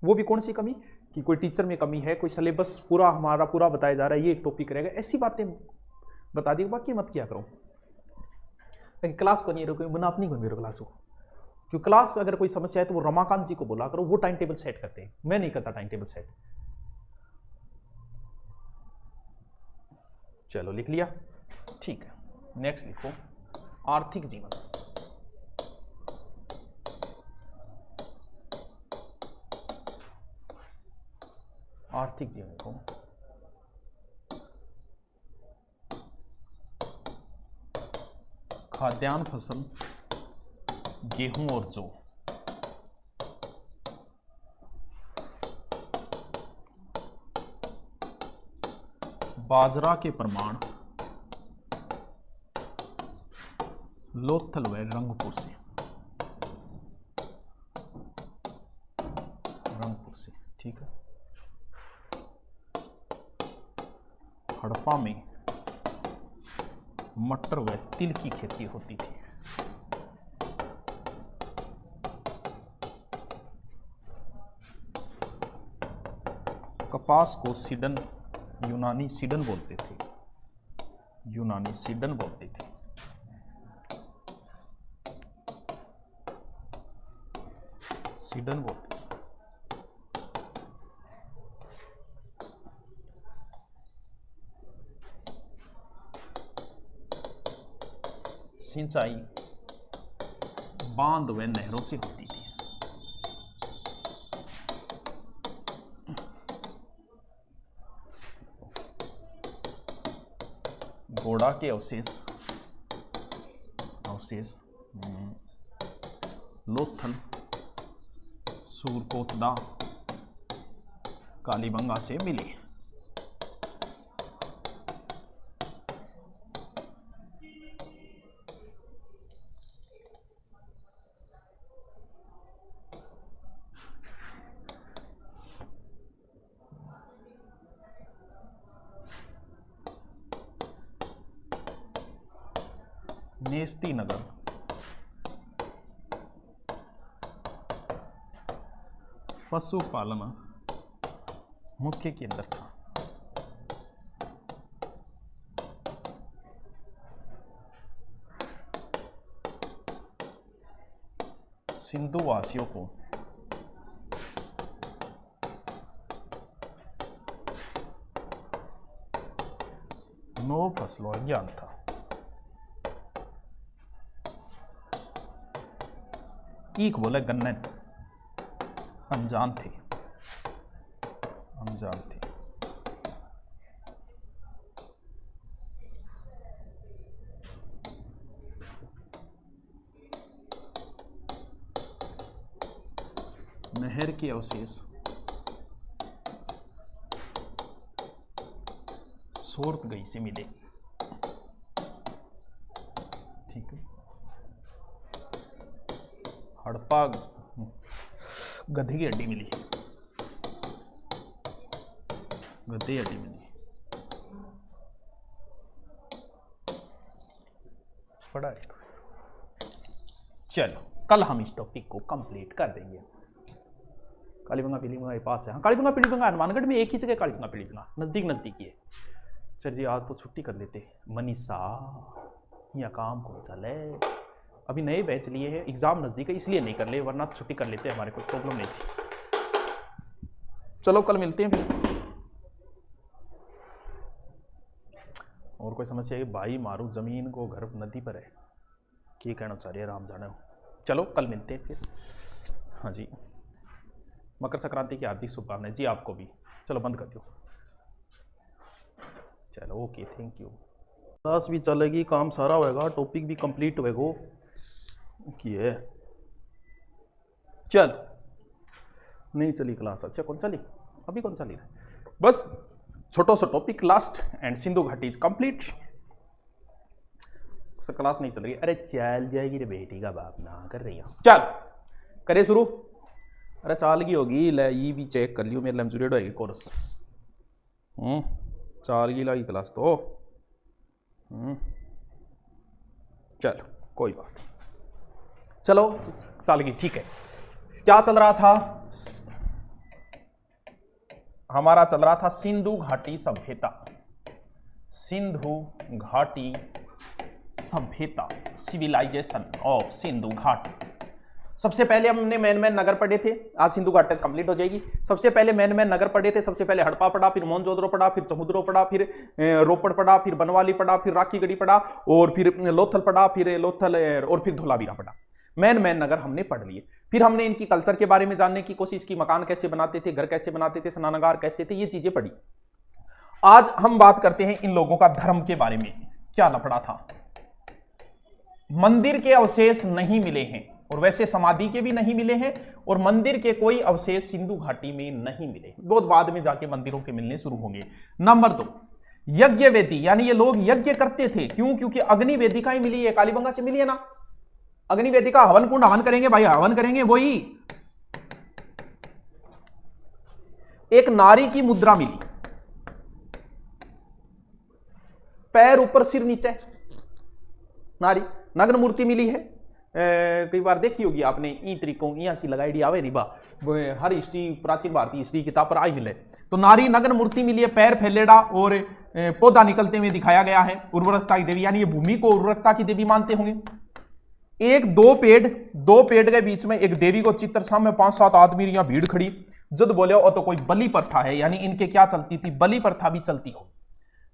वो भी कौन सी कमी, कि कोई टीचर में कमी है, कोई सिलेबस पूरा हमारा पूरा बताया जा रहा है, ये एक टॉपिक रहेगा, ऐसी बातें बता दी, बाकी मत किया करो। लेकिन क्लास को नहीं रोको, बनाप नहीं कौन मेरे क्लास को, क्योंकि क्लास अगर कोई समस्या है तो वो रमाकांत जी को बोला करो, वो टाइम टेबल सेट करते हैं, मैं नहीं करता टाइम टेबल सेट। चलो लिख लिया, ठीक है। नेक्स्ट लिखो आर्थिक जीवन। आर्थिक जीवन को खाद्यान्न फसल गेहूं और जौ, बाजरा के प्रमाण लोथल व रंगपुर से, ठीक है। हड़प्पा में मटर व तिल की खेती होती थी। कपास को सीडन, यूनानी सीडन बोलते थे, यूनानी सीडन बोलते थे। सीडन बोलते थे। सिंचाई बांध व नहरों से होती थी। घोड़ा के अवशेष लोथल, सूरकोटड़ा, कालीबंगा से मिले। नेस्ती नगर पशुपालन मुख्य केंद्र था। सिंधु वासियों को नौ फसलों का ज्ञान था। एक बोले गन्ने अनजान थे, अनजान थे। नहर के अवशेष सोर्त गई से मिले, ठीक है। हड़प्पा गधे की हड्डी मिली, गधे की हड्डी मिली, पढ़ा है। चलो कल हम इस टॉपिक को कंप्लीट कर देंगे। कालीबंगा पीलीबंगा के पास है। हाँ, कालीबंगा पीलीबंगा हनुमानगढ़ में एक ही जगह कालीबंगा पीलीबंगा, नजदीक नजदीक ही है। सर जी आज तो छुट्टी कर लेते मनीषा, यहाँ काम को चले, अभी नए बैच लिए हैं, एग्जाम नजदीक है इसलिए नहीं कर ले, वरना छुट्टी कर लेते, हमारे कोई प्रॉब्लम नहीं थी। चलो कल मिलते हैं फिर। और कोई समस्या है? भाई मारू जमीन को, घर नदी पर है, क्या कहना चाह रहे हैं राम जाने। चलो कल मिलते हैं फिर। हाँ जी, मकर संक्रांति की हार्दिक शुभकामनाएं जी आपको भी। चलो बंद कर दो। चलो ओके, थैंक यू। क्लास भी चलेगी, काम सारा होएगा, टॉपिक भी कंप्लीट होएगा। ये चल नहीं चली क्लास? अच्छा कौन चली? अभी कौन चली? बस छोटा सा टॉपिक लास्ट एंड सिंधु घाटी इज कंप्लीट। क्लास नहीं चल रही? अरे चल जाएगी रे बेटी का बाप, ना कर रही हो। चल करे शुरू। अरे चाल की होगी, ले ये भी चेक कर लियो, मेरे लमजुरेड होगी कोर्स। चाल की लगी क्लास तो। चलो कोई बात नहीं, चलो चाल की, ठीक है। क्या चल रहा था हमारा? चल रहा था सिंधु घाटी सभ्यता, सिंधु घाटी सभ्यता, सिविलाइजेशन ऑफ सिंधु घाटी। सबसे पहले हमने मैन नगर पढ़े थे, आज सिंधु घाटी कंप्लीट हो जाएगी। सबसे पहले मैन नगर पढ़े थे, सबसे पहले हड़प्पा पढ़ा, फिर मोहनजोदड़ो पढ़ा, फिर समुद्रो पढ़ा, फिर रोपड़ पढ़ा, फिर बनवाली पढ़ा, फिर राखीगढ़ी पढ़ा, और फिर लोथल पढ़ा, फिर लोथल और फिर धोलावीरा पढ़ा। मैन नगर हमने पढ़ लिए। फिर हमने इनकी कल्चर के बारे में जानने की कोशिश की, मकान कैसे बनाते थे, घर कैसे बनाते थे, स्नानागार कैसे थे, ये चीजें पढ़ी। आज हम बात करते हैं इन लोगों का धर्म के बारे में। क्या लफड़ा था? मंदिर के अवशेष नहीं मिले हैं, और वैसे समाधि के भी नहीं मिले हैं, और मंदिर के कोई अवशेष सिंधु घाटी में नहीं मिले। बहुत बाद में जाके मंदिरों के मिलने शुरू होंगे। नंबर 2, यज्ञ वेदी, यानी ये लोग यज्ञ करते थे। क्यों? क्योंकि अग्नि वेदिका ही मिली है, कालीबंगा से मिली है ना अग्नि वेदिका। हवन कुंड, हवन करेंगे भाई, हवन करेंगे। वही एक नारी की मुद्रा मिली, पैर ऊपर सिर नीचे, नारी। नग्न मूर्ति मिली है, कई बार देखी होगी आपने, ई तरीकों यहाँ सी लगाई आवे रिबा, हर हिस्ट्री, प्राचीन भारतीय हिस्ट्री किताब पर आई मिले। तो नारी नग्न मूर्ति मिली है, पैर फैलेड़ा और पौधा निकलते हुए दिखाया गया है। उर्वरकता की देवी, यानी ये भूमि को उर्वरकता की देवी मानते होंगे। दो पेड़ के बीच में एक देवी को चित्र, सामने 5-7 आदमी, यहाँ भीड़ खड़ी। जद बोले और तो कोई बलि प्रथा है, यानी इनके क्या चलती थी? बलि प्रथा भी चलती हो।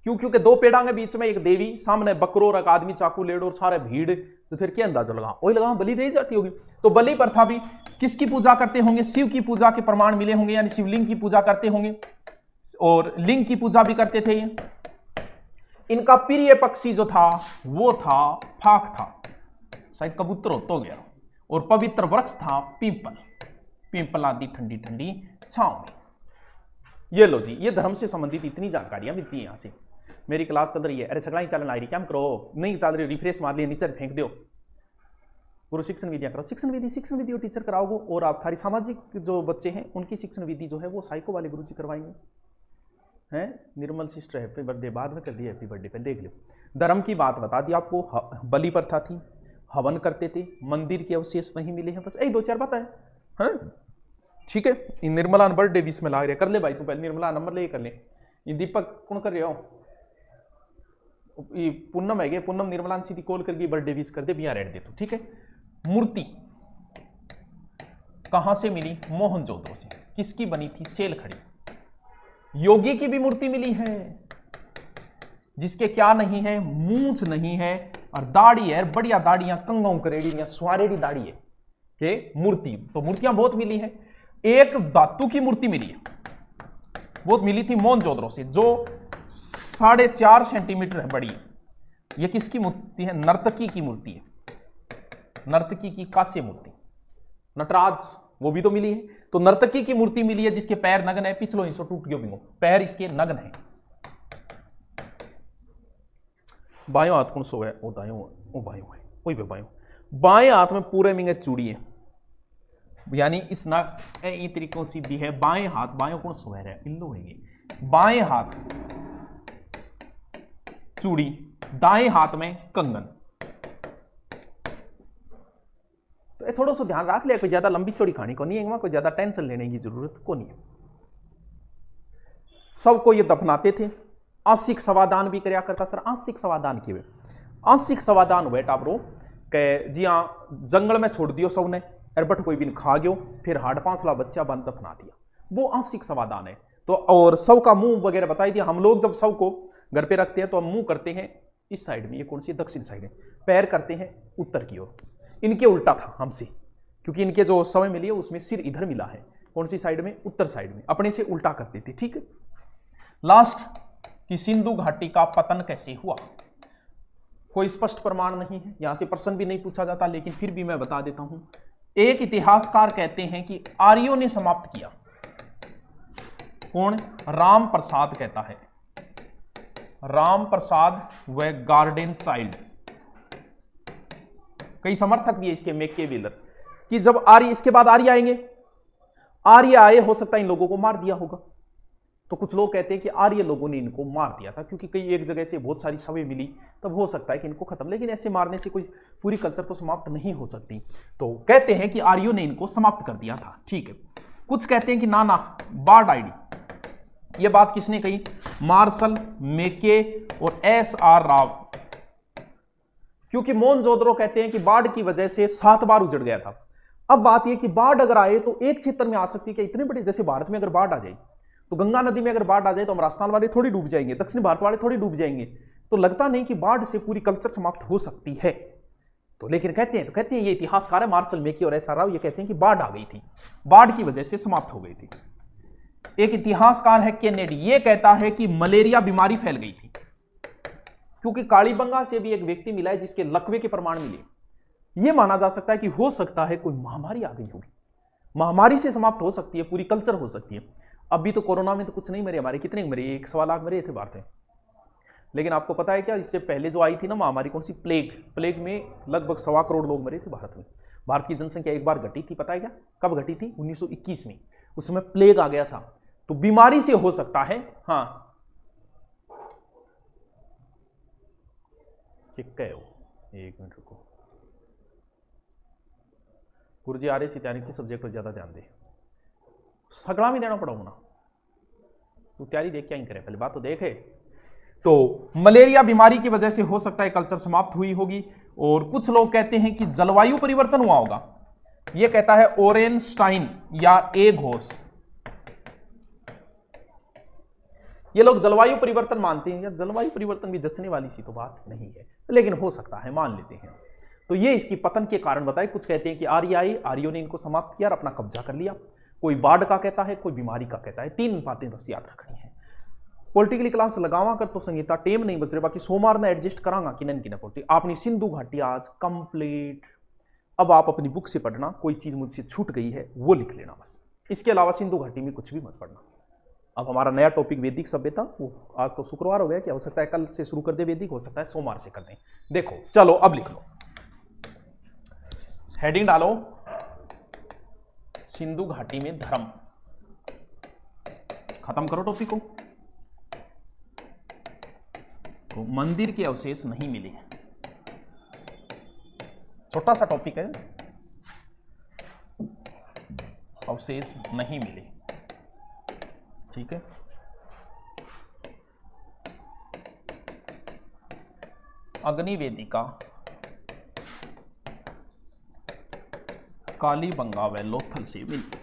क्यों? क्योंकि 2 पेड़ा के बीच में एक देवी, सामने बकरो और एक आदमी, चाकू लेड़ और सारे भीड़। तो फिर क्या अंदाजा लगा? वही लगा बलि दे जाती होगी। तो बलि प्रथा भी किसकी पूजा करते होंगे? शिव की पूजा के प्रमाण मिले होंगे, यानी शिवलिंग की पूजा करते होंगे, और लिंग की पूजा भी करते थे। इनका प्रिय पक्षी जो था वो था फाक था, शायद कबूतर हो तो गया, और पवित्र वृक्ष था पीपल, पीपल आदि ठंडी ठंडी छांव में। ये लो जी, ये धर्म से संबंधित इतनी जानकारियां मिलती है यहाँ से। मेरी क्लास चल रही है, अरे सगड़ा ही चलन आ रही, क्या करो? नहीं चल रही, रिफ्रेश मार लिया, नीचे फेंक दो। गुरु शिक्षण विधियां करो, शिक्षण विधि और टीचर कराओगे, और आप थारी सामाजिक जो बच्चे हैं उनकी शिक्षण विधि जो है वो साइको वाले गुरु जी करवाएंगे। हैं निर्मल सिस्टर, हैप्पी बर्थडे बाद में कर दिया, हैप्पी बर्थडे पे देख लो। धर्म की बात बता दी आपको, बलि प्रथा थी, हवन करते थे, मंदिर के अवशेष नहीं मिले हैं, बस यही 2-4 बात है। हाँ ठीक है। निर्मला बर्थडे विश में ला रहे, कर ले भाई तू पहले, निर्मला नंबर ले कर ले। ये दीपक कौन कर रहे हो? पूनम है, पूनम निर्मला सीधी कॉल करके बर्थडे विश कर दे, बिया रेट दे तू, ठीक है। मूर्ति, कहां से मिली? मोहनजोदड़ो से। किसकी बनी थी? सेलखड़ी। योगी की भी मूर्ति मिली है जिसके क्या नहीं है? मूंछ नहीं है और दाढ़ी है, बढ़िया दाढ़ियां, कंगों करेड़ी, स्वारेड़ी दाढ़ी है के मूर्ति। तो मूर्तियां बहुत मिली है। एक धातु की मूर्ति मिली है, बहुत मिली थी मोहनजोदड़ो से, जो 4.5 सेंटीमीटर है बड़ी। ये किसकी मूर्ति है? नर्तकी की मूर्ति है, नर्तकी की कांस्य मूर्ति। नटराज वो भी तो मिली है। तो नर्तकी की मूर्ति मिली है जिसके पैर नग्न है, पिछलो हिस्सों टूट गयो बिंगो, पैर इसके नग्न है। बायों हाथ कौन सो है? ओ दायों, ओ बायों है, कोई भी बायों। बाएं हाथ में पूरे मिंगे चूड़ी है, यानी इस ना ए तरीकों से भी है। बाएं हाथ, बायों कौन सो है? इल्लो है। बाएं हाथ चूड़ी, दाएं हाथ में कंगन। तो ये थोड़ा सा ध्यान रख लिया, कोई ज्यादा लंबी चौड़ी कहानी को नहीं है, कोई ज्यादा टेंशन लेने की जरूरत को नहीं है। सबको ये दफनाते थे। आंशिक समाधान भी करया करता। सर आंशिक समाधान किए? आंशिक समाधान हुए टाबरो के जी हाँ, जंगल में छोड़ दियो सबने, अरबट कोई भी खा गयो, फिर हाड पांचला बच्चा बंद दफना दिया, वो आंशिक समाधान है। तो और सब का मुंह वगैरह बताई दिया। हम लोग जब सब को घर पे रखते हैं तो हम मुंह करते हैं इस साइड में, ये कौन सी? दक्षिण साइड है। पैर करते हैं उत्तर की ओर। इनके उल्टा था हमसे, क्योंकि इनके जो समय मिली है उसमें सिर इधर मिला है। कौन सी साइड में? उत्तर साइड में। अपने से उल्टा करते थे। ठीक है। लास्ट कि सिंधु घाटी का पतन कैसे हुआ? कोई स्पष्ट प्रमाण नहीं है, यहां से प्रश्न भी नहीं पूछा जाता, लेकिन फिर भी मैं बता देता हूं। एक इतिहासकार कहते हैं कि आर्यों ने समाप्त किया। कौन? राम प्रसाद कहता है, राम प्रसाद व गार्डन चाइल्ड। कई समर्थक भी है इसके, मैकियावेली, कि जब आर्य, इसके बाद आर्य आएंगे, आर्य आए, हो सकता है इन लोगों को मार दिया होगा। तो कुछ लोग कहते हैं कि आर्य लोगों ने इनको मार दिया था, क्योंकि कई एक जगह से बहुत सारी सभे मिली, तब हो सकता है कि इनको खत्म, लेकिन ऐसे मारने से कोई पूरी कल्चर तो समाप्त नहीं हो सकती। तो कहते हैं कि आर्यों ने इनको समाप्त कर दिया था। ठीक है। कुछ कहते हैं कि ना ना, बाढ़ आई। ये बात किसने कही? मार्शल मैके और SR राव। क्योंकि मोहनजोदड़ो कहते हैं कि बाढ़ की वजह से 7 बार उजड़ गया था। अब बात यह कि बाढ़ अगर आए तो एक क्षेत्र में आ सकती है कि इतने बड़े, जैसे भारत में अगर बाढ़ आ जाए, तो गंगा नदी में अगर बाढ़ आ जाए तो हम राजस्थान वाले थोड़ी डूब जाएंगे, दक्षिण भारत वाले थोड़ी डूब जाएंगे। तो लगता नहीं कि बाढ़ से पूरी कल्चर समाप्त हो सकती है। तो लेकिन कहते हैं ये इतिहासकार है मार्शल मैकी और SR राव, ये कहते हैं कि बाढ़ आ गई थी, बाढ़ की वजह से समाप्त हो गई थी। एक इतिहासकार है केनेडी, ये कहता है कि मलेरिया बीमारी फैल गई थी, क्योंकि कालीबंगा से भी एक व्यक्ति मिला है जिसके लकवे के प्रमाण मिले। यह माना जा सकता है कि हो सकता है कोई महामारी आ गई होगी, महामारी से समाप्त हो सकती है, पूरी कल्चर हो सकती है। अभी तो कोरोना में तो कुछ नहीं मरे हमारे, कितने मरे? 1.25 लाख मरे थे भारत में। लेकिन आपको पता है क्या, इससे पहले जो आई थी ना महामारी, कौन सी? प्लेग में लगभग 1.25 करोड़ लोग मरे थे भारत में। भारत की जनसंख्या एक बार घटी थी, पता है क्या? कब घटी थी? 1921 में। उस समय प्लेग आ गया था। तो बीमारी से हो सकता है। हाँ, एक मिनट रुको, गुरुजी आ रहे सी तैयारी की सब्जेक्ट पर ज्यादा ध्यान दे, सगड़ा भी देना पड़ेगा ना, तू तैयारी देख क्या ही करे, पहले बात तो देखे। तो मलेरिया बीमारी की वजह से हो सकता है कल्चर समाप्त हुई होगी। और कुछ लोग कहते हैं कि जलवायु परिवर्तन हुआ होगा, यह कहता है ओरेनस्टाइन या ए घोष। ये लोग जलवायु परिवर्तन मानते हैं। यार जलवायु परिवर्तन भी जचने वाली सी तो बात नहीं है, लेकिन हो सकता है, मान लेते हैं। तो ये इसकी पतन के कारण बताए। कुछ कहते हैं कि आर्य आए, आर्यों ने इनको समाप्त किया और अपना कब्जा कर लिया। कोई बाढ़ का कहता है, कोई बीमारी का कहता है। 3 बातें बस याद रखनी है। पॉलिटिकली क्लास लगावा कर तो संगीता टेम नहीं बच रहे, बाकी सोमवार ने एडजस्ट करांगा कि नहीं पॉलिटिक। आपने सिंधु घाटी आज कंप्लीट। अब आप अपनी बुक से पढ़ना, कोई चीज मुझसे छूट गई है वो लिख लेना बस, इसके अलावा सिंधु घाटी में कुछ भी मत पढ़ना। अब हमारा नया टॉपिक वैदिक सभ्यता, वो आज तो शुक्रवार हो गया, क्या हो सकता है कल से शुरू कर दे वैदिक, हो सकता है सोमवार से कर दें। देखो चलो अब लिख लो, हेडिंग डालो सिंधु घाटी में धर्म। खत्म करो टॉपिक को। तो मंदिर के अवशेष नहीं मिले, छोटा सा टॉपिक है, अवशेष नहीं मिले। ठीक है, अग्नि वेदिका काली बंगा व लोथल से मिली।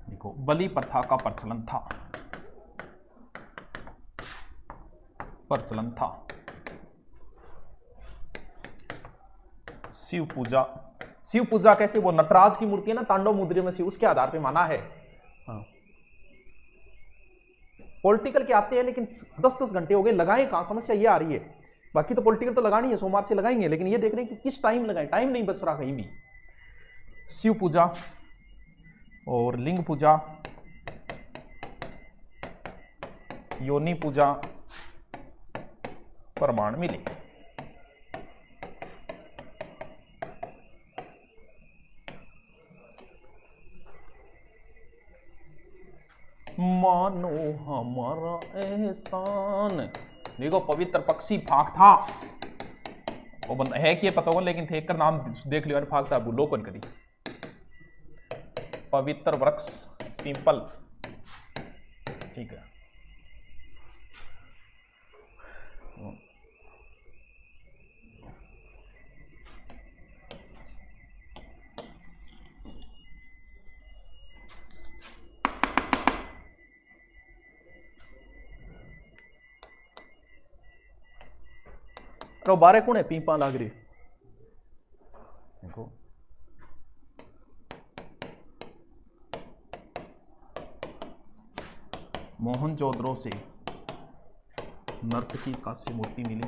देखो बलि प्रथा का प्रचलन था। शिव पूजा कैसे, वो नटराज की मूर्ति है ना तांडव मुद्रा में, शिव उसके आधार पे माना है। हाँ। पॉलिटिकल के आते हैं लेकिन 10-10 घंटे हो गए, लगाए कहां, समस्या ये आ रही है। बाकी तो पॉलिटिकल तो लगानी है, सोमवार से लगाएंगे, लेकिन ये देख रहे हैं कि किस टाइम लगाएं, टाइम नहीं बच रहा कहीं भी। शिव पूजा और लिंग पूजा, योनि पूजा प्रमाण मिले। मानो हमारा एहसान। देखो पवित्र पक्षी फाक था, वो बंदा है कि ये पता होगा, लेकिन थे कर नाम देख लियो, फाक था भूलो कौन करी। पवित्र वृक्ष पीपल, ठीक है। तो बारे कौन है पीपा लाग रही, देखो मोहनजोदड़ो से नर्तकी कांस्य मूर्ति मिली,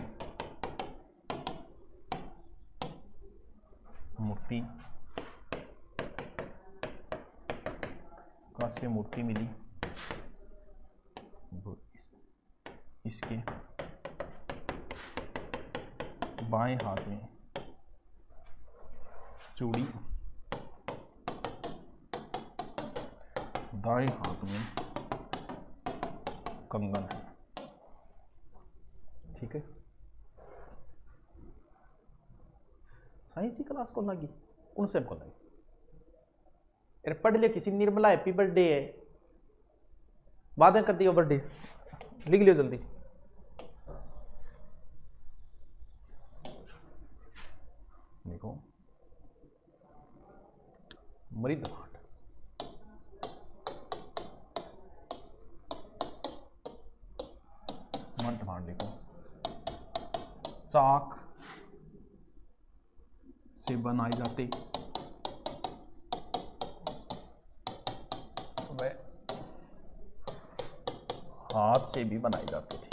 कांस्य मूर्ति मिली। इसके बाएं हाथ में चूड़ी, दाएं हाथ में कंगन है, ठीक है। साइंस की क्लास को लगी, कौन से को लगी, अरे पढ़ लियो, किसी निर्मला हैप्पी बर्थडे है, बाद में कर दियो बर्थडे, लिख लियो जल्दी से। देखो मृदघाट, मृदघाट देखो चाक से बनाई जाती, वह हाथ से भी बनाई जाती थी।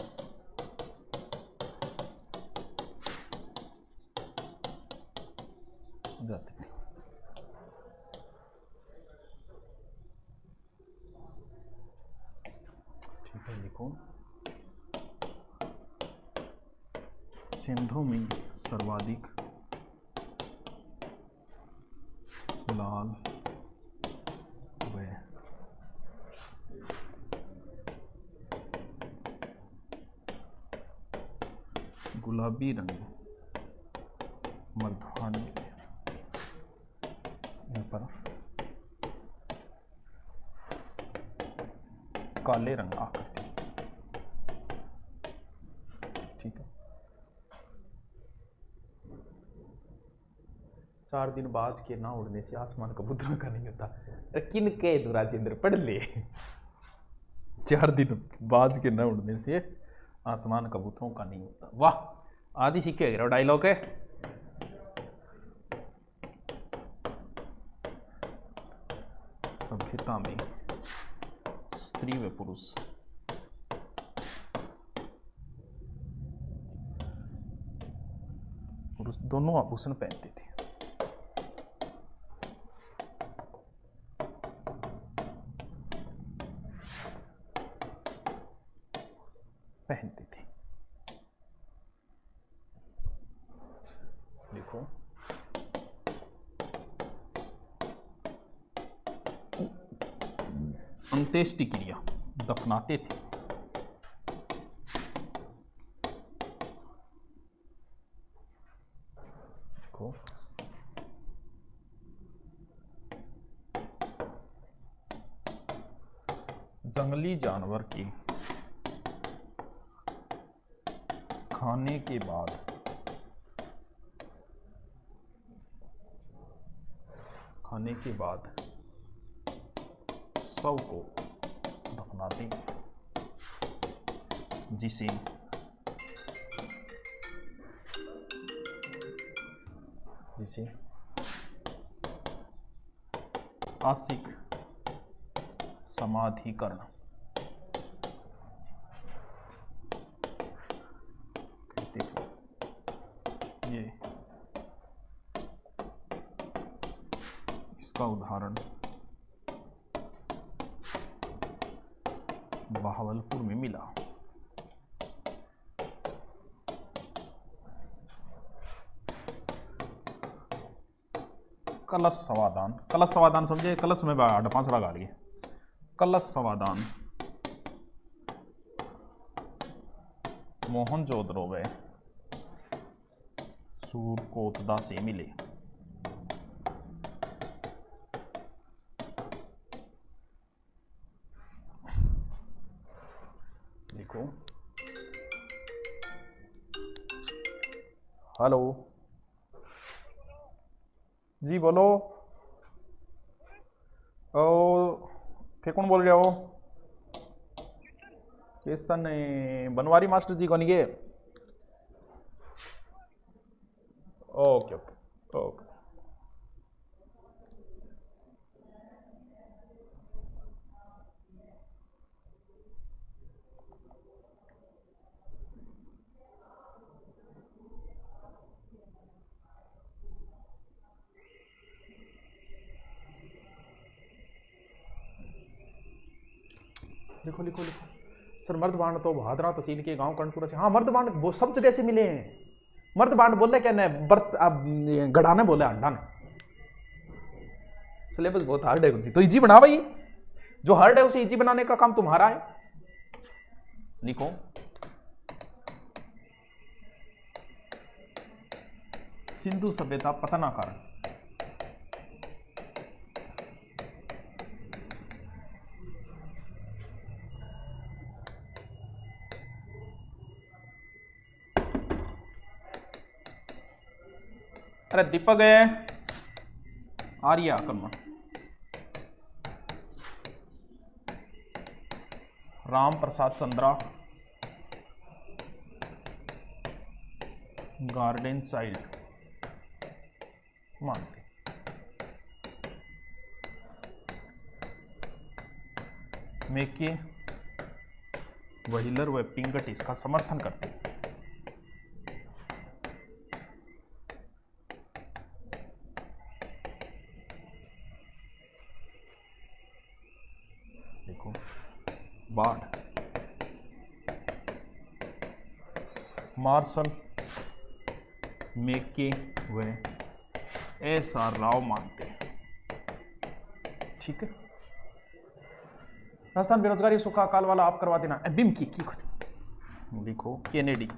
ठीक है, लिखो सिंधु में सर्वाधिक लाल व गुलाबी रंग मध्यान्ह में, यहाँ पर काले रंग आकृति, ठीक है। 4 दिन बाज के ना उड़ने से आसमान कबूतरों का नहीं होता, किन के राजेंद्र पढ़ ले। 4 दिन बाज के ना उड़ने से आसमान कबूतरों का नहीं होता, वाह आज ही सीखे गए डायलॉग है। सभ्यता में स्त्री व पुरुष दोनों आभूषण पहनते थे। देखो अंत्येष्टि क्रिया, दफनाते थे। देखो जंगली जानवर की खाने के बाद शव को दफनाते जिसे आसिक समाधिकरण कहते थे। ये इसका उदाहरण बहावलपुर में मिला। कलश समाधान, कलश समाधान समझे, कलश में अडपांस लगा लिए। कलश समाधान मोहनजोदड़ो व सूरकोतदा से मिले। लिखो। हेलो जी, बोलो। ओ थे कौन बोल रहे हो? किशन बनवारी मास्टर जी कौन ये? Okay okay okay. लिखो लिखो लिखो। सर मर्दबांड तो भादरा तहसील के गांव कर्णपुरा से। हाँ मर्दबांड वो सब जगह से मिले हैं। मर्दबांड बोले क्या न बर्त गढ़ाने बोले अंडा ने। सिलेबस बहुत हार्ड है जी, तो इजी बना भाई। जो हार्ड है उसे इजी बनाने का काम तुम्हारा है। लिखो। सिंधु सभ्यता पतनाकारण। अरे दीपक है आर्य आक्रमण। राम प्रसाद चंद्रा गार्डन चाइल्ड मानते। मेके व्हीलर व पिंगट इसका समर्थन करते। देखो बाढ़ मार्शल मेके व एस.आर. राव मानते। ठीक है। राजस्थान बेरोजगारी सूखा अकाल वाला आप करवा देना। बिम की लिखो। केनेडी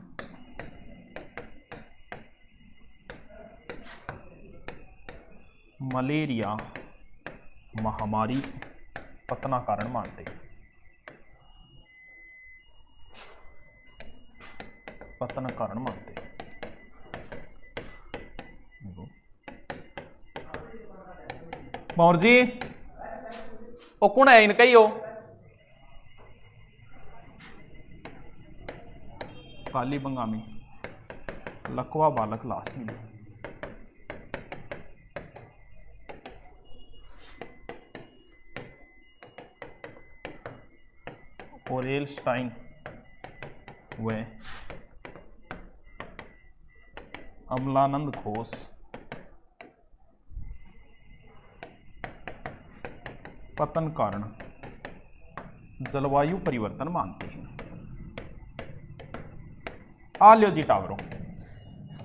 मलेरिया महामारी पतना कारण मानते। पतन कारण मानते। मोहर जी ओ कौन है इनका ही हो? काली बंगामी लकवा बालक लाश मिले। ओरेलस्टाइन व अमलानंद घोष पतन कारण जलवायु परिवर्तन मानते हैं। आ लियो जी टावरों।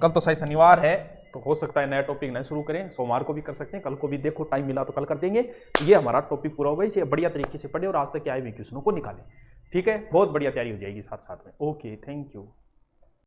कल तो शायद शनिवार है तो हो सकता है नया टॉपिक नए शुरू करें। सोमवार को भी कर सकते हैं, कल को भी देखो टाइम मिला तो कल कर देंगे। ये हमारा टॉपिक पूरा होगा। इसे बढ़िया तरीके से पढ़े और आज तक के आए हुए क्वेश्चनों को निकालें। ठीक है, बहुत बढ़िया तैयारी हो जाएगी साथ साथ में। Okay, thank you.